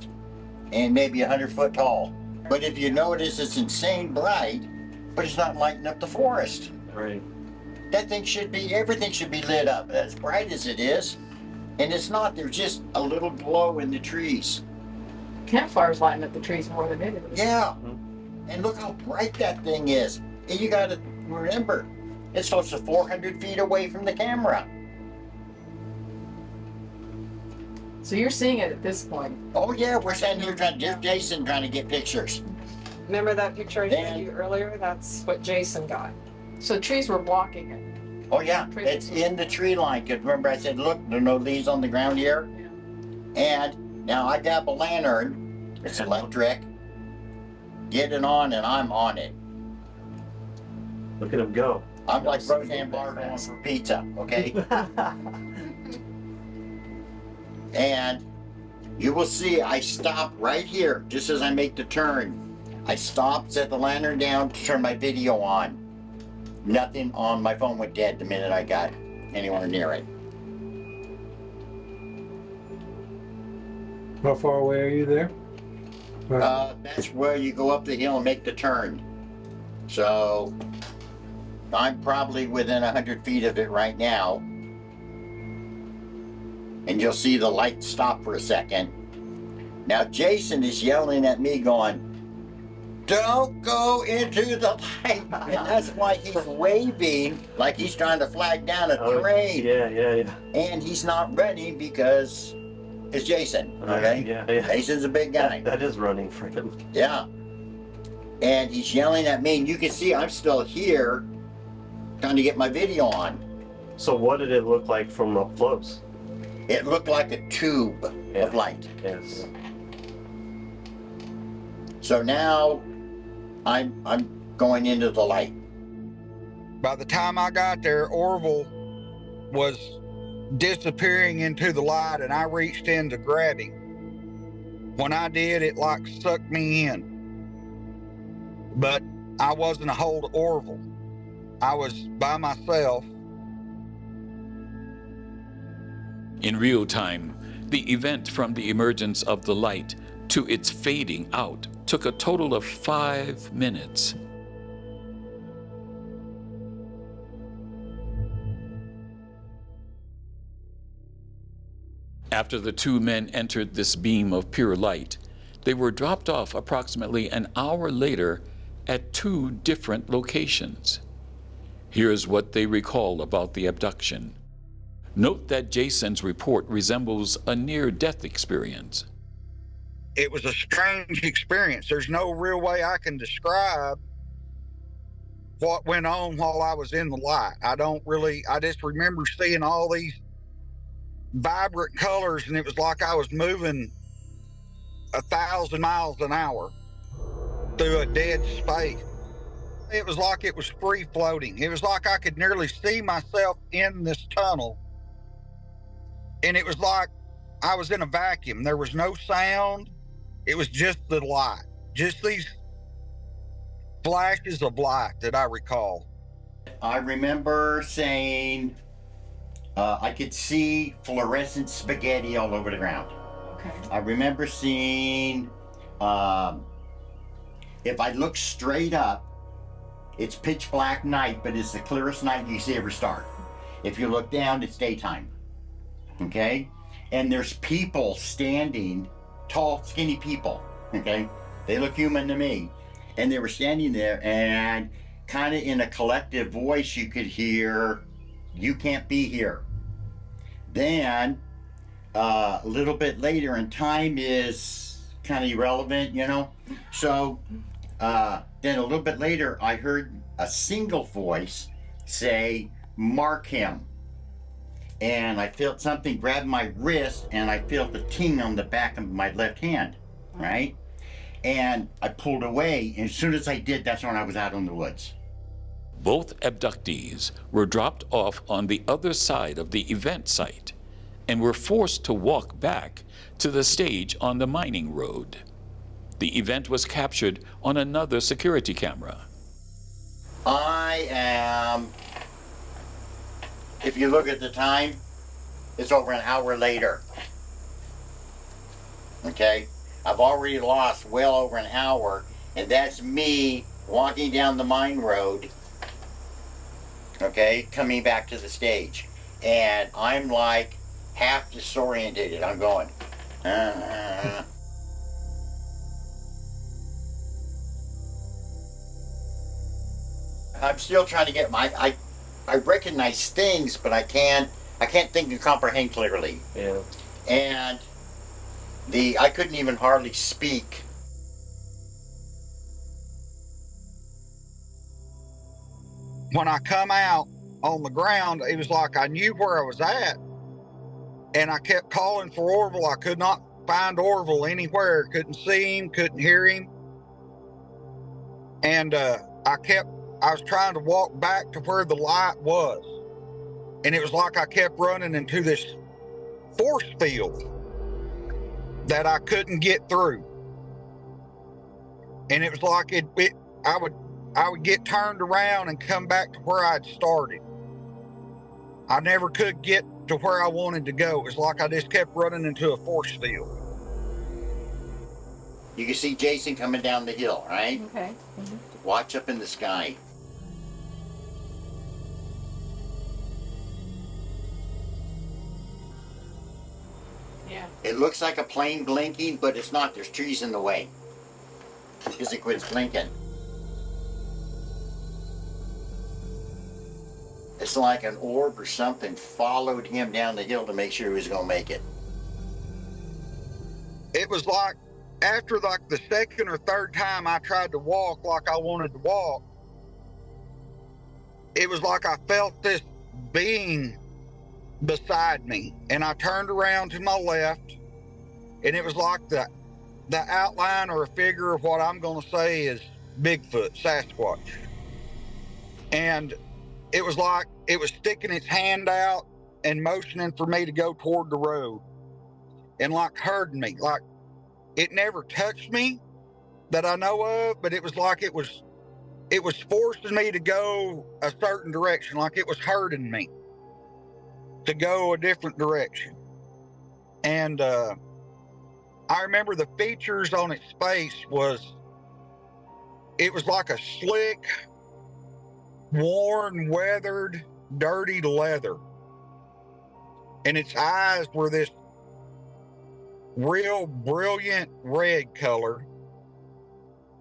and maybe 100 foot tall. But if you notice, it's insane bright, but it's not lighting up the forest.
Right.
That thing should be, everything should be lit up as bright as it is. And it's not, there's just a little glow in the trees.
Campfires lighting up the trees more than anything.
Yeah. And look how bright that thing is. And you gotta remember, it's close to 400 feet away from the camera.
So you're seeing it at this point.
Oh yeah, we're standing here trying, Jason trying to get pictures.
Remember that picture I
Then-
showed you earlier? That's what Jason got.
So trees were blocking it.
Oh yeah, it's in the tree line. Cause remember I said, look, there are no leaves on the ground here. And now I got a lantern, it's electric. Get it on and I'm on it.
Look at him go.
I'm like Roseanne Barr going for pizza, okay? And you will see I stop right here, just as I make the turn. I stopped, set the lantern down to turn my video on. Nothing on my phone went dead the minute I got anywhere near it.
How far away are you there?
That's where you go up the hill and make the turn. So I'm probably within 100 feet of it right now. And you'll see the light stop for a second. Now Jason is yelling at me going, don't go into the light. And that's why he's waving like he's trying to flag down a train.
Yeah.
And he's not running because it's Jason, okay?
Yeah.
Jason's a big guy.
That is running for him.
Yeah. And he's yelling at me, and you can see I'm still here trying to get my video on.
So what did it look like from up close?
It looked like a tube of light.
Yes.
So now I'm going into the light.
By the time I got there, Orville was disappearing into the light, and I reached in to grab him. When I did, it like sucked me in. But I wasn't a hold of Orville. I was by myself.
In real time, the event from the emergence of the light to its fading out took a total of 5 minutes. After the 2 men entered this beam of pure light, they were dropped off approximately an hour later at 2 different locations. Here's what they recall about the abduction. Note that Jason's report resembles a near-death experience.
It was a strange experience. There's no real way I can describe what went on while I was in the light. I just remember seeing all these vibrant colors, and it was like I was moving 1,000 miles an hour. through a dead space. It was like it was free floating. It was like I could nearly see myself in this tunnel. And it was like I was in a vacuum. There was no sound. It was just the light, just these flashes of light that I recall.
I remember saying I could see fluorescent spaghetti all over the ground.
Okay.
I remember seeing, if I look straight up, it's pitch black night, but it's the clearest night you see every star. If you look down, it's daytime. Okay? And there's people standing, tall, skinny people. Okay? They look human to me. And they were standing there, and kind of in a collective voice, you could hear, "You can't be here." Then, a little bit later, and time is kind of irrelevant, you know? So, then a little bit later, I heard a single voice say, "Mark him." And I felt something grab my wrist, and I felt a ting on the back of my left hand, right? And I pulled away, and as soon as I did, that's when I was out in the woods.
Both abductees were dropped off on the other side of the event site and were forced to walk back to the stage on the mining road. The event was captured on another security camera.
I am, if you look at the time, it's over an hour later. Okay? I've already lost well over an hour, and that's me walking down the mine road, okay, coming back to the stage. And I'm like half disoriented. I'm going, I'm still trying to get I recognize things, but I can't think and comprehend clearly.
Yeah.
And I couldn't even hardly speak.
When I come out on the ground, it was like I knew where I was at, and I kept calling for Orville. I could not find Orville anywhere. Couldn't see him, couldn't hear him. And I was trying to walk back to where the light was. And it was like I kept running into this force field that I couldn't get through. And it was like I would get turned around and come back to where I'd started. I never could get to where I wanted to go. It was like I just kept running into a force field.
You can see Jason coming down the hill, right?
Okay.
Watch up in the sky.
Yeah.
It looks like a plane blinking, but it's not. There's trees in the way. Because it quits blinking. It's like an orb or something followed him down the hill to make sure he was going to make it.
It was like after like the second or third time I tried to walk like I wanted to walk, it was like I felt this being beside me, and I turned around to my left, and it was like the outline or a figure of what I'm going to say is Bigfoot, Sasquatch. And it was like it was sticking its hand out and motioning for me to go toward the road, and like herding me. Like it never touched me that I know of, but it was like it was forcing me to go a certain direction, like it was herding me to go a different direction. And I remember the features on its face it was like a slick, worn, weathered, dirty leather. And its eyes were this real brilliant red color.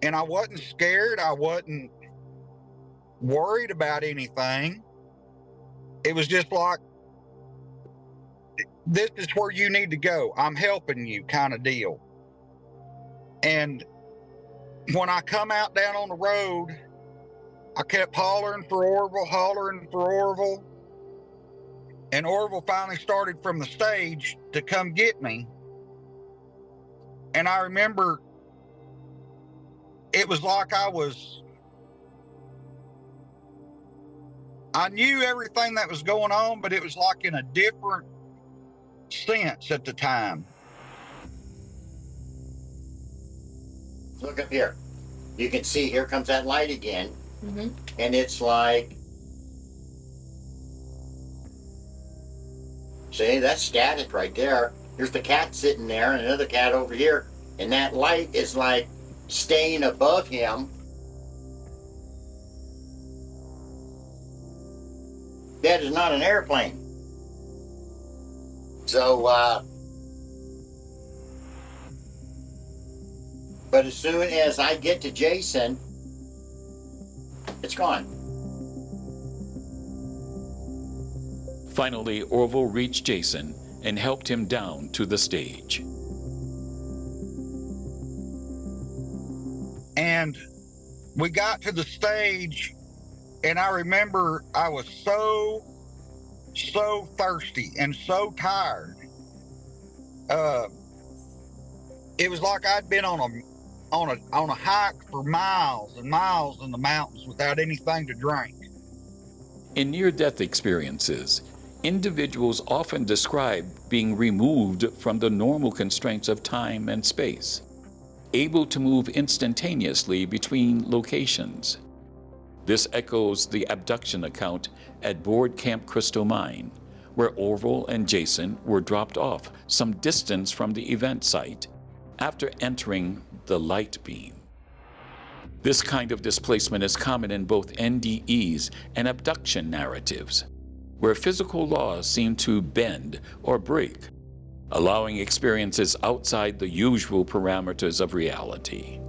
And I wasn't scared. I wasn't worried about anything. It was just like, this is where you need to go. I'm helping you kind of deal. And when I come out down on the road, I kept hollering for Orville. And Orville finally started from the stage to come get me. And I remember it was like I knew everything that was going on, but it was like in a different sense at the time.
Look up here. You can see here comes that light again. And it's like, see, that's static right there. There's the cat sitting there and another cat over here. And that light is like staying above him. That is not an airplane. So, but as soon as I get to Jason, it's gone.
Finally, Orville reached Jason and helped him down to the stage.
And we got to the stage, and I remember I was so thirsty and so tired. It was like I'd been on a hike for miles and miles in the mountains without anything to drink.
In near-death experiences, individuals often describe being removed from the normal constraints of time and space, able to move instantaneously between locations. This echoes the abduction account at Board Camp Crystal Mine, where Orville and Jason were dropped off some distance from the event site after entering the light beam. This kind of displacement is common in both NDEs and abduction narratives, where physical laws seem to bend or break, allowing experiences outside the usual parameters of reality.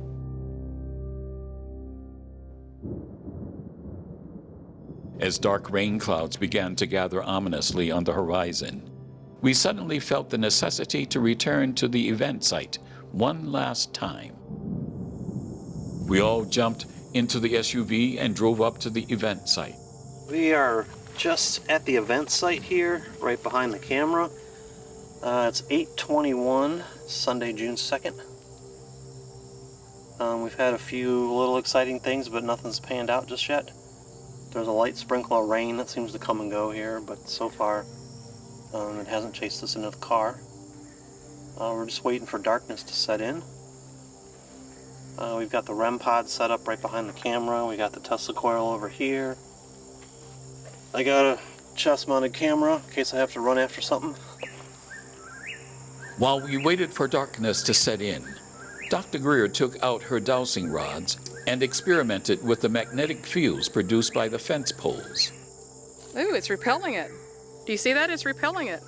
As dark rain clouds began to gather ominously on the horizon, we suddenly felt the necessity to return to the event site one last time. We all jumped into the SUV and drove up to the event site.
We are just at the event site here, right behind the camera. It's 8:21, Sunday, June 2nd. We've had a few little exciting things, but nothing's panned out just yet. There's a light sprinkle of rain that seems to come and go here, but so far it hasn't chased us into the car. We're just waiting for darkness to set in. We've got the REM pod set up right behind the camera. We got the Tesla coil over here. I got a chest-mounted camera in case I have to run after something.
While we waited for darkness to set in, Dr. Greer took out her dowsing rods and experimented with the magnetic fields produced by the fence poles.
Ooh, it's repelling it. Do you see that? It's repelling it.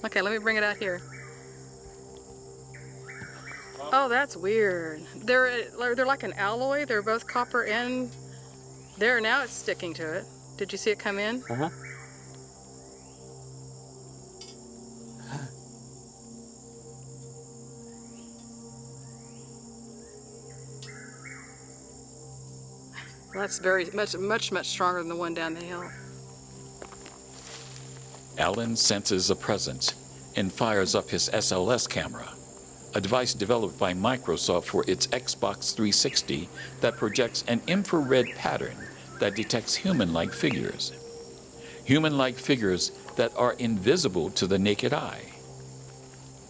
Okay, let me bring it out here. Oh, that's weird. They're like an alloy. They're both copper and there. Now it's sticking to it. Did you see it come in?
Uh-huh.
Well, that's very much stronger than the one down the hill.
Alan senses a presence and fires up his SLS camera, a device developed by Microsoft for its Xbox 360 that projects an infrared pattern that detects human-like figures. Human-like figures that are invisible to the naked eye.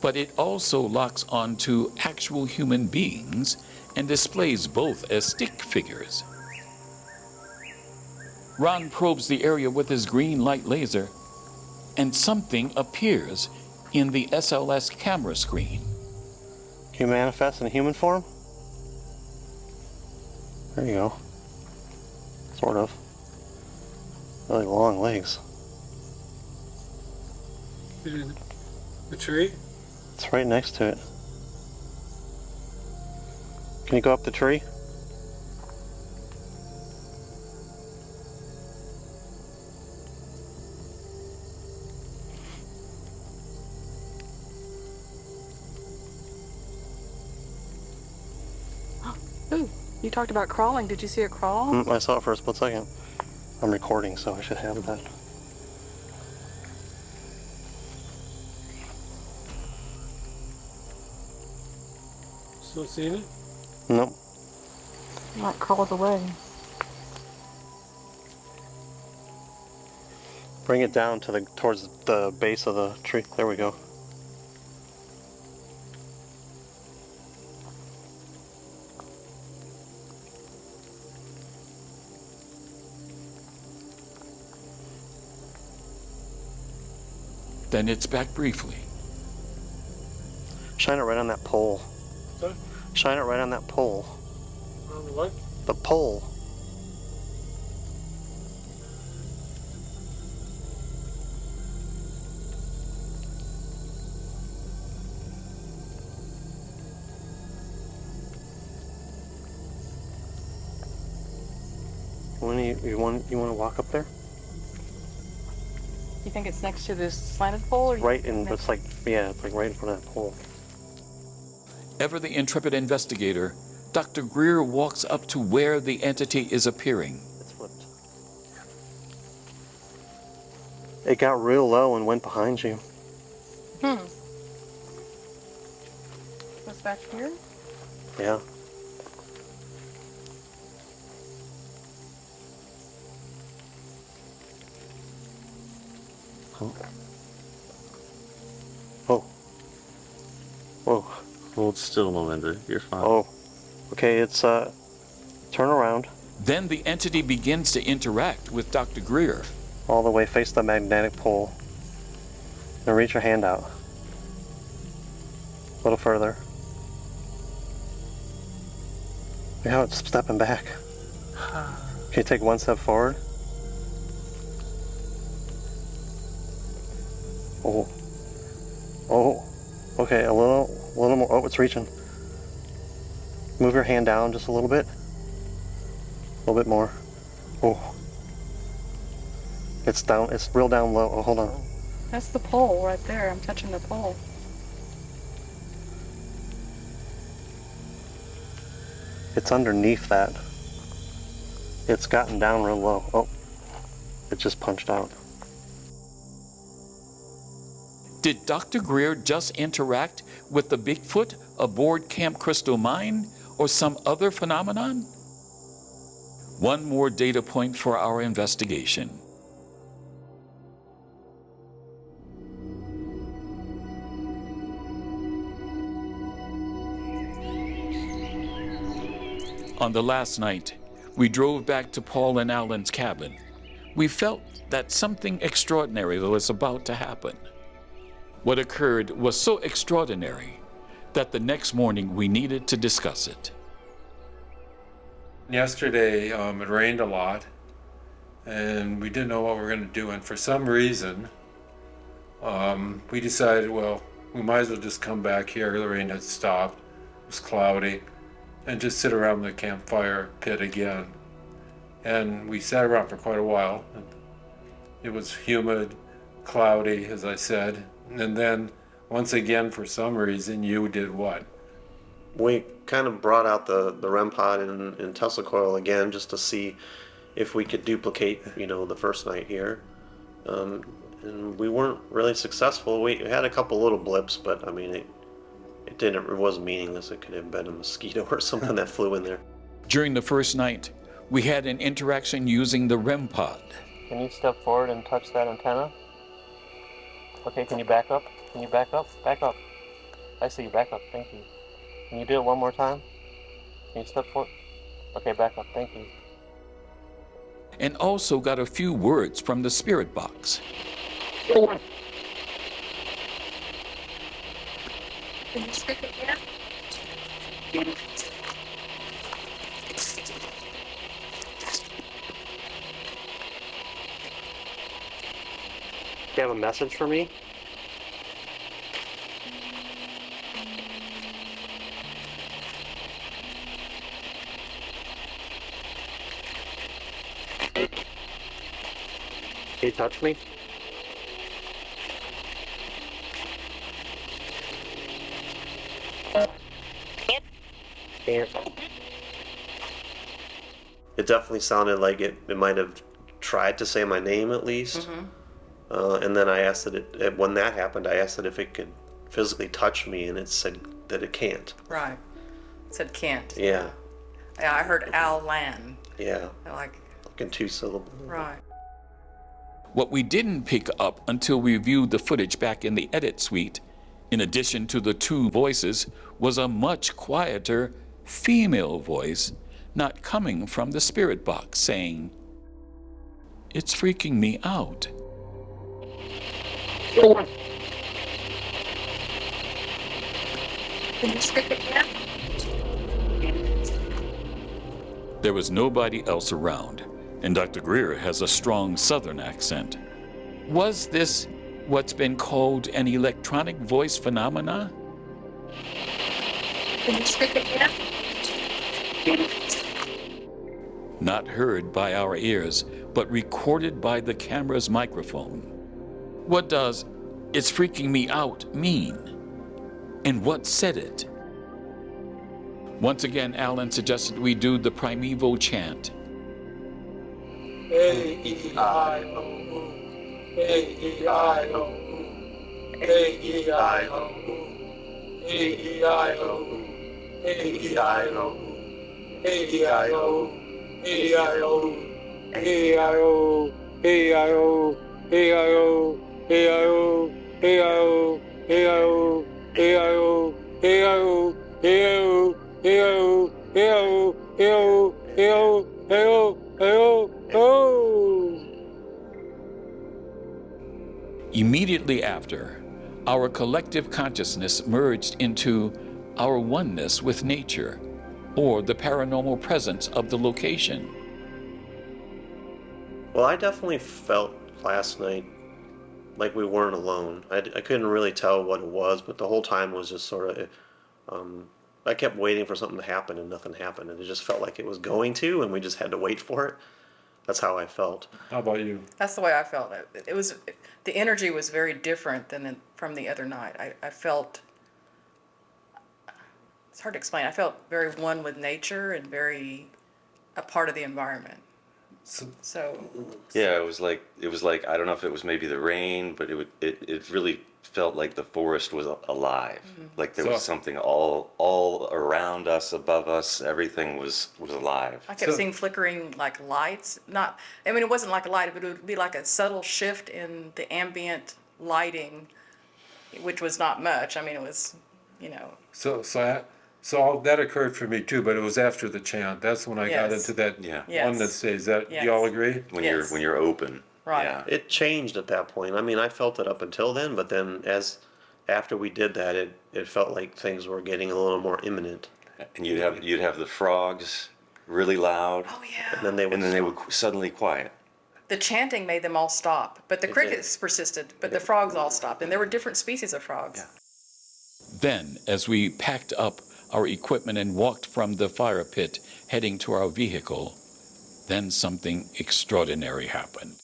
But it also locks onto actual human beings and displays both as stick figures. Ron probes the area with his green light laser, and something appears in the SLS camera screen.
Can you manifest in a human form? There you go. Sort of. Really long legs.
The tree?
It's right next to it. Can you go up the tree?
Ooh, you talked about crawling. Did you see it crawl?
I saw it for a split second. I'm recording, so I should have that.
Still seeing it?
Nope.
Not crawled away.
Bring it down to towards the base of the tree. There we go.
Then it's back briefly.
Shine it right on that pole.
Sorry?
Shine it right on that pole.
On the what?
The pole. You want to walk up there?
You think it's next to this slanted pole? Or
Right in, it's like, yeah, it's like right in front of that pole.
Ever the intrepid investigator, Dr. Greer walks up to where the entity is appearing.
It's flipped. It got real low and went behind you.
What's back here?
Yeah. Oh. Oh. Whoa.
Hold still, Melinda. You're fine.
Oh. Okay, it's, turn around.
Then the entity begins to interact with Dr. Greer.
All the way, face the magnetic pole. Now reach your hand out. A little further. Look how it's stepping back. Can you take one step forward? Oh. Oh. Okay, a little more. Oh, it's reaching. Move your hand down just a little bit. A little bit more. Oh. It's down, it's real down low. Oh, hold on.
That's the pole right there. I'm touching the pole.
It's underneath that. It's gotten down real low. Oh. It just punched out.
Did Dr. Greer just interact with the Bigfoot aboard Camp Crystal Mine or some other phenomenon? One more data point for our investigation. On the last night, we drove back to Paul and Alan's cabin. We felt that something extraordinary was about to happen. What occurred was so extraordinary that the next morning we needed to discuss it.
Yesterday, it rained a lot, and we didn't know what we were going to do, and for some reason, we decided, well, we might as well just come back here. The rain had stopped, it was cloudy, and just sit around the campfire pit again. And we sat around for quite a while. And it was humid, cloudy, as I said. And then, once again, for some reason, you did what?
We kind of brought out the REM pod and Tesla coil again just to see if we could duplicate, the first night here. And we weren't really successful. We had a couple little blips, but I mean, it was meaningless. It could have been a mosquito or something that flew in there.
During the first night, we had an interaction using the REM pod.
Can you step forward and touch that antenna? Okay, can you back up? Can you back up? Back up. I see you, back up, thank you. Can you do it one more time? Can you step forward? Okay, back up, thank you.
And also got a few words from the spirit box.
Can you speak again?
Do you have a message for me? Can you touch me? Can't.
It definitely sounded like it might have tried to say my name at least. And then I asked it, when that happened, I asked it if it could physically touch me, and it said that it can't.
Right. Said Kent.
Yeah.
Yeah, I heard Al Lan.
Yeah.
Like
in 2 syllables.
Right.
What we didn't pick up until we viewed the footage back in the edit suite, in addition to the 2 voices, was a much quieter female voice, not coming from the spirit box, saying, "It's freaking me out."
Can you speak again?
There was nobody else around, and Dr. Greer has a strong southern accent. Was this what's been called an electronic voice phenomena?
Can you speak again?
Not heard by our ears, but recorded by the camera's microphone. What does "it's freaking me out" mean? And what said it? Once again, Alan suggested we do the primeval chant.
A-E-I-O-U, A-E-I-O-U, A-E-I-O-U, A-E-I-O-U, A-E-I-O-U, A-E-I-O-U, A-E-I-O-U, A-E-I-O-U, A-E-I-O-U, A-E-I-O-U, A-E-I-O-U, A-E-I-O-U, A-E-I-O-U, A-E-I-O-U, A-E-I-O-U, A-E-I-O-U, A-E-I-O-U, A-E-I-O-U, A-E-I-O-U, A-E-I-O-U.
Immediately after, our collective consciousness merged into our oneness with nature, or the paranormal presence of the location.
Well, I definitely felt last night like we weren't alone. I couldn't really tell what it was, but the whole time was just sort of, I kept waiting for something to happen and nothing happened. And it just felt like it was going to, and we just had to wait for it. That's how I felt.
How about you?
That's the way I felt. It was, the energy was very different than from the other night. I felt, it's hard to explain. I felt very one with nature and very a part of the environment. So
Yeah, it was like I don't know if it was maybe the rain, but it really felt like the forest was alive. Like there was something all around us, above us. Everything was alive.
I kept seeing flickering like lights. Not, I mean, it wasn't like a light, but it would be like a subtle shift in the ambient lighting, which was not much. I mean, it was, you know.
So all that occurred for me too, but it was after the chant. That's when I got into that oneness stage. Do y'all agree?
When you're open.
Right.
Yeah.
It changed at that point. I mean, I felt it up until then, but then after we did that, it felt like things were getting a little more imminent.
And you'd have the frogs really loud.
Oh yeah.
And then they would
suddenly quiet.
The chanting made them all stop, but the crickets persisted, but the frogs all stopped, and there were different species of frogs.
Yeah. Then, as we packed up our equipment and walked from the fire pit heading to our vehicle, then something extraordinary happened.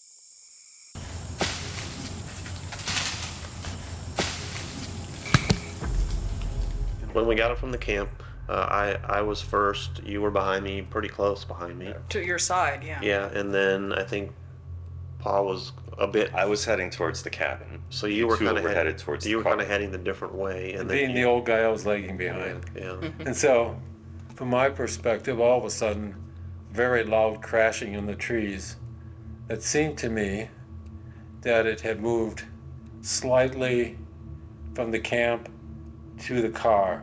When we got up from the camp, I was first. You were behind me, pretty close behind me.
To your side, yeah.
Yeah, and then I think Paul was a bit.
I was heading towards the cabin.
So you were kind of
headed towards.
You were kind of heading the different way, and then
Being the old guy, I was lagging behind.
Yeah.
And so, from my perspective, all of a sudden, very loud crashing in the trees. It seemed to me that it had moved slightly from the camp to the car,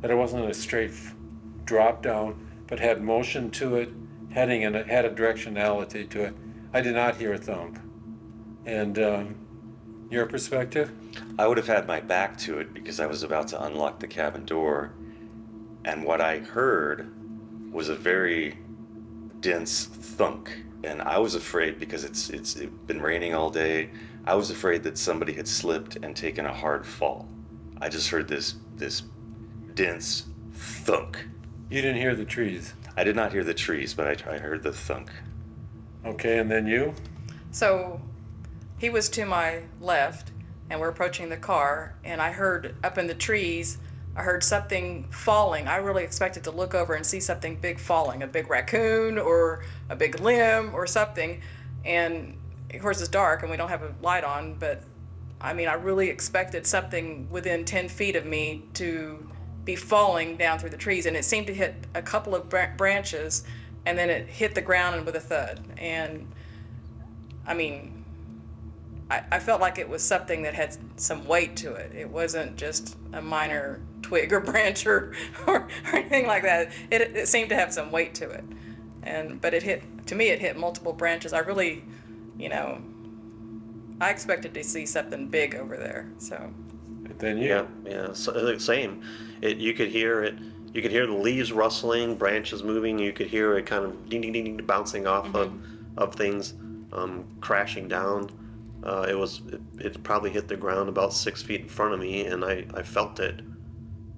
that it wasn't a straight drop down, but had motion to it, had a directionality to it. I did not hear a thump. And your perspective?
I would have had my back to it because I was about to unlock the cabin door, and what I heard was a very dense thunk, and I was afraid because it's been raining all day. I was afraid that somebody had slipped and taken a hard fall. I just heard this dense thunk.
You didn't hear the trees?
I did not hear the trees, but I heard the thunk.
Okay, and then you?
So he was to my left, and we're approaching the car, and I heard up in the trees, I heard something falling. I really expected to look over and see something big falling, a big raccoon or a big limb or something. And of course it's dark and we don't have a light on, but I mean, I really expected something within 10 feet of me to be falling down through the trees, and it seemed to hit a couple of branches, and then it hit the ground and with a thud. And I mean, I felt like it was something that had some weight to it. It wasn't just a minor twig or branch or anything like that. It seemed to have some weight to it. But it hit multiple branches. I really, I expected to see something big over there. So.
Then
Yeah, so, same. You could hear it. You could hear the leaves rustling, branches moving. You could hear it kind of ding, ding, ding, ding, bouncing off of things, crashing down. It probably hit the ground about 6 feet in front of me, and I felt it.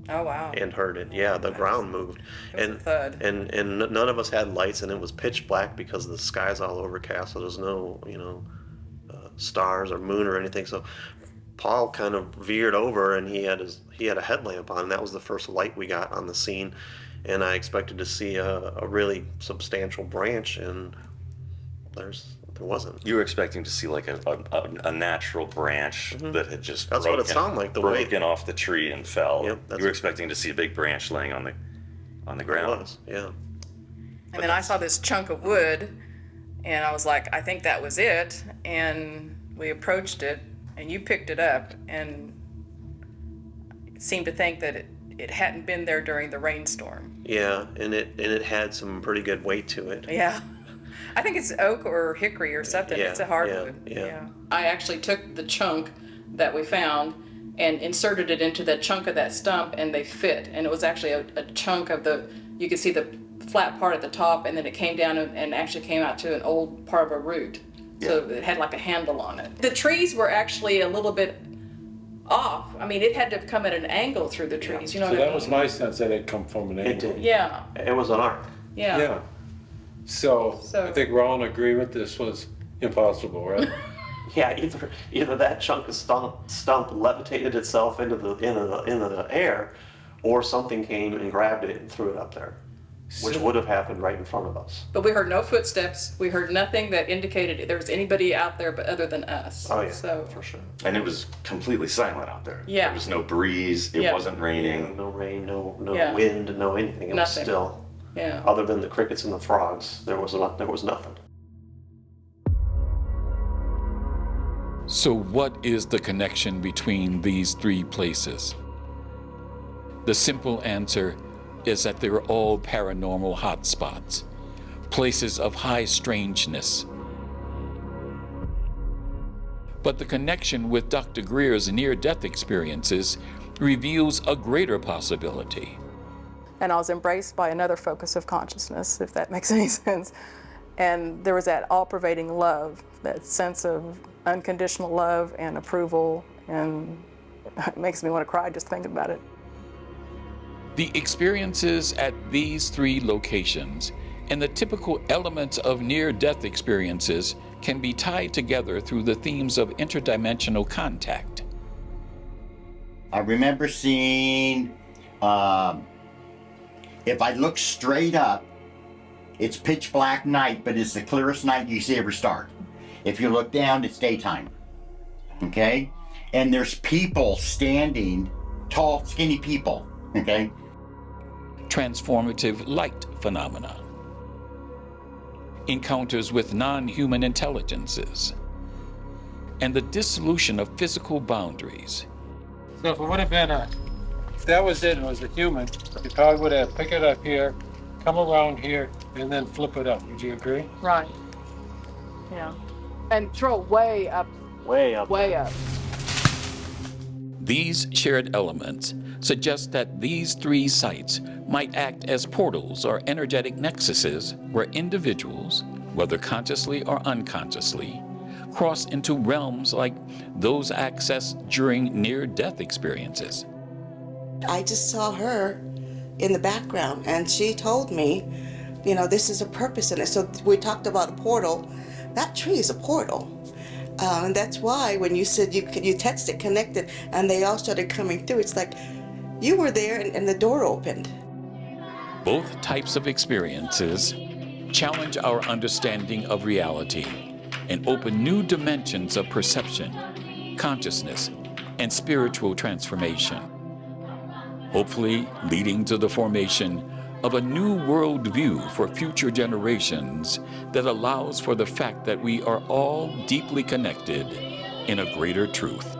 Oh wow.
And heard it. Yeah, the ground moved.
It was a thud.
And none of us had lights, and it was pitch black because the sky's all overcast, so there's no stars or moon or anything. So Paul kind of veered over, and he had a headlamp on, and that was the first light we got on the scene. And I expected to see a really substantial branch, and there wasn't.
You were expecting to see like a natural branch that had just
That's what it sounded like, the way
broken off the tree and fell.
Yep,
you were expecting to see a big branch laying on the ground.
It was, yeah.
And then I saw this chunk of wood, and I was like, I think that was it. And we approached it, and you picked it up, and seemed to think that it hadn't been there during the rainstorm.
Yeah, and it had some pretty good weight to it.
Yeah. I think it's oak or hickory or something.
Yeah,
It's a hardwood.
yeah.
I actually took the chunk that we found and inserted it into the chunk of that stump, and they fit. And it was actually a chunk of you could see the flat part at the top, and then it came down and actually came out to an old part of a root. So it had like a handle on it. The trees were actually a little bit off. I mean, it had to have come at an angle through the trees. You know
So
what I
that
mean?
was my sense, that it come from an angle.
Yeah.
It was an arc.
Yeah.
Yeah. So I think we're all in agreement this was impossible, right?
Yeah, either that chunk of stump levitated itself into the air, or something came and grabbed it and threw it up there, which would have happened right in front of us.
But we heard no footsteps. We heard nothing that indicated there was anybody out there but other than us.
Oh yeah,
so
for sure.
And it was completely silent out there.
Yeah.
There was no breeze. It wasn't raining.
No rain, no
Yeah.
wind, no anything. It
Nothing.
was still.
Yeah.
Other than the crickets and the frogs, there was nothing.
So what is the connection between these three places? The simple answer is that they're all paranormal hotspots, places of high strangeness. But the connection with Dr. Greer's near-death experiences reveals a greater possibility.
And I was embraced by another focus of consciousness, if that makes any sense. And there was that all-pervading love, that sense of unconditional love and approval, and it makes me want to cry just thinking about it.
The experiences at these three locations and the typical elements of near-death experiences can be tied together through the themes of interdimensional contact.
I remember seeing, if I look straight up, it's pitch black night, but it's the clearest night you see ever start. If you look down, it's daytime. Okay? And there's people standing, tall, skinny people. Okay?
Transformative light phenomena. Encounters with non-human intelligences. And the dissolution of physical boundaries.
So if it would have been if that was it, and it was a human, you probably would have pick it up here, come around here, and then flip it up. Would you agree?
Right. Yeah. And throw it way up.
Way up.
Way up.
These shared elements suggest that these three sites might act as portals or energetic nexuses where individuals, whether consciously or unconsciously, cross into realms like those accessed during near-death experiences.
I just saw her in the background, and she told me, this is a purpose in it. So we talked about a portal. That tree is a portal. And that's why when you said you texted, connected, and they all started coming through, it's like you were there and the door opened.
Both types of experiences challenge our understanding of reality and open new dimensions of perception, consciousness, and spiritual transformation. hopefully leading to the formation of a new worldview for future generations that allows for the fact that we are all deeply connected in a greater truth.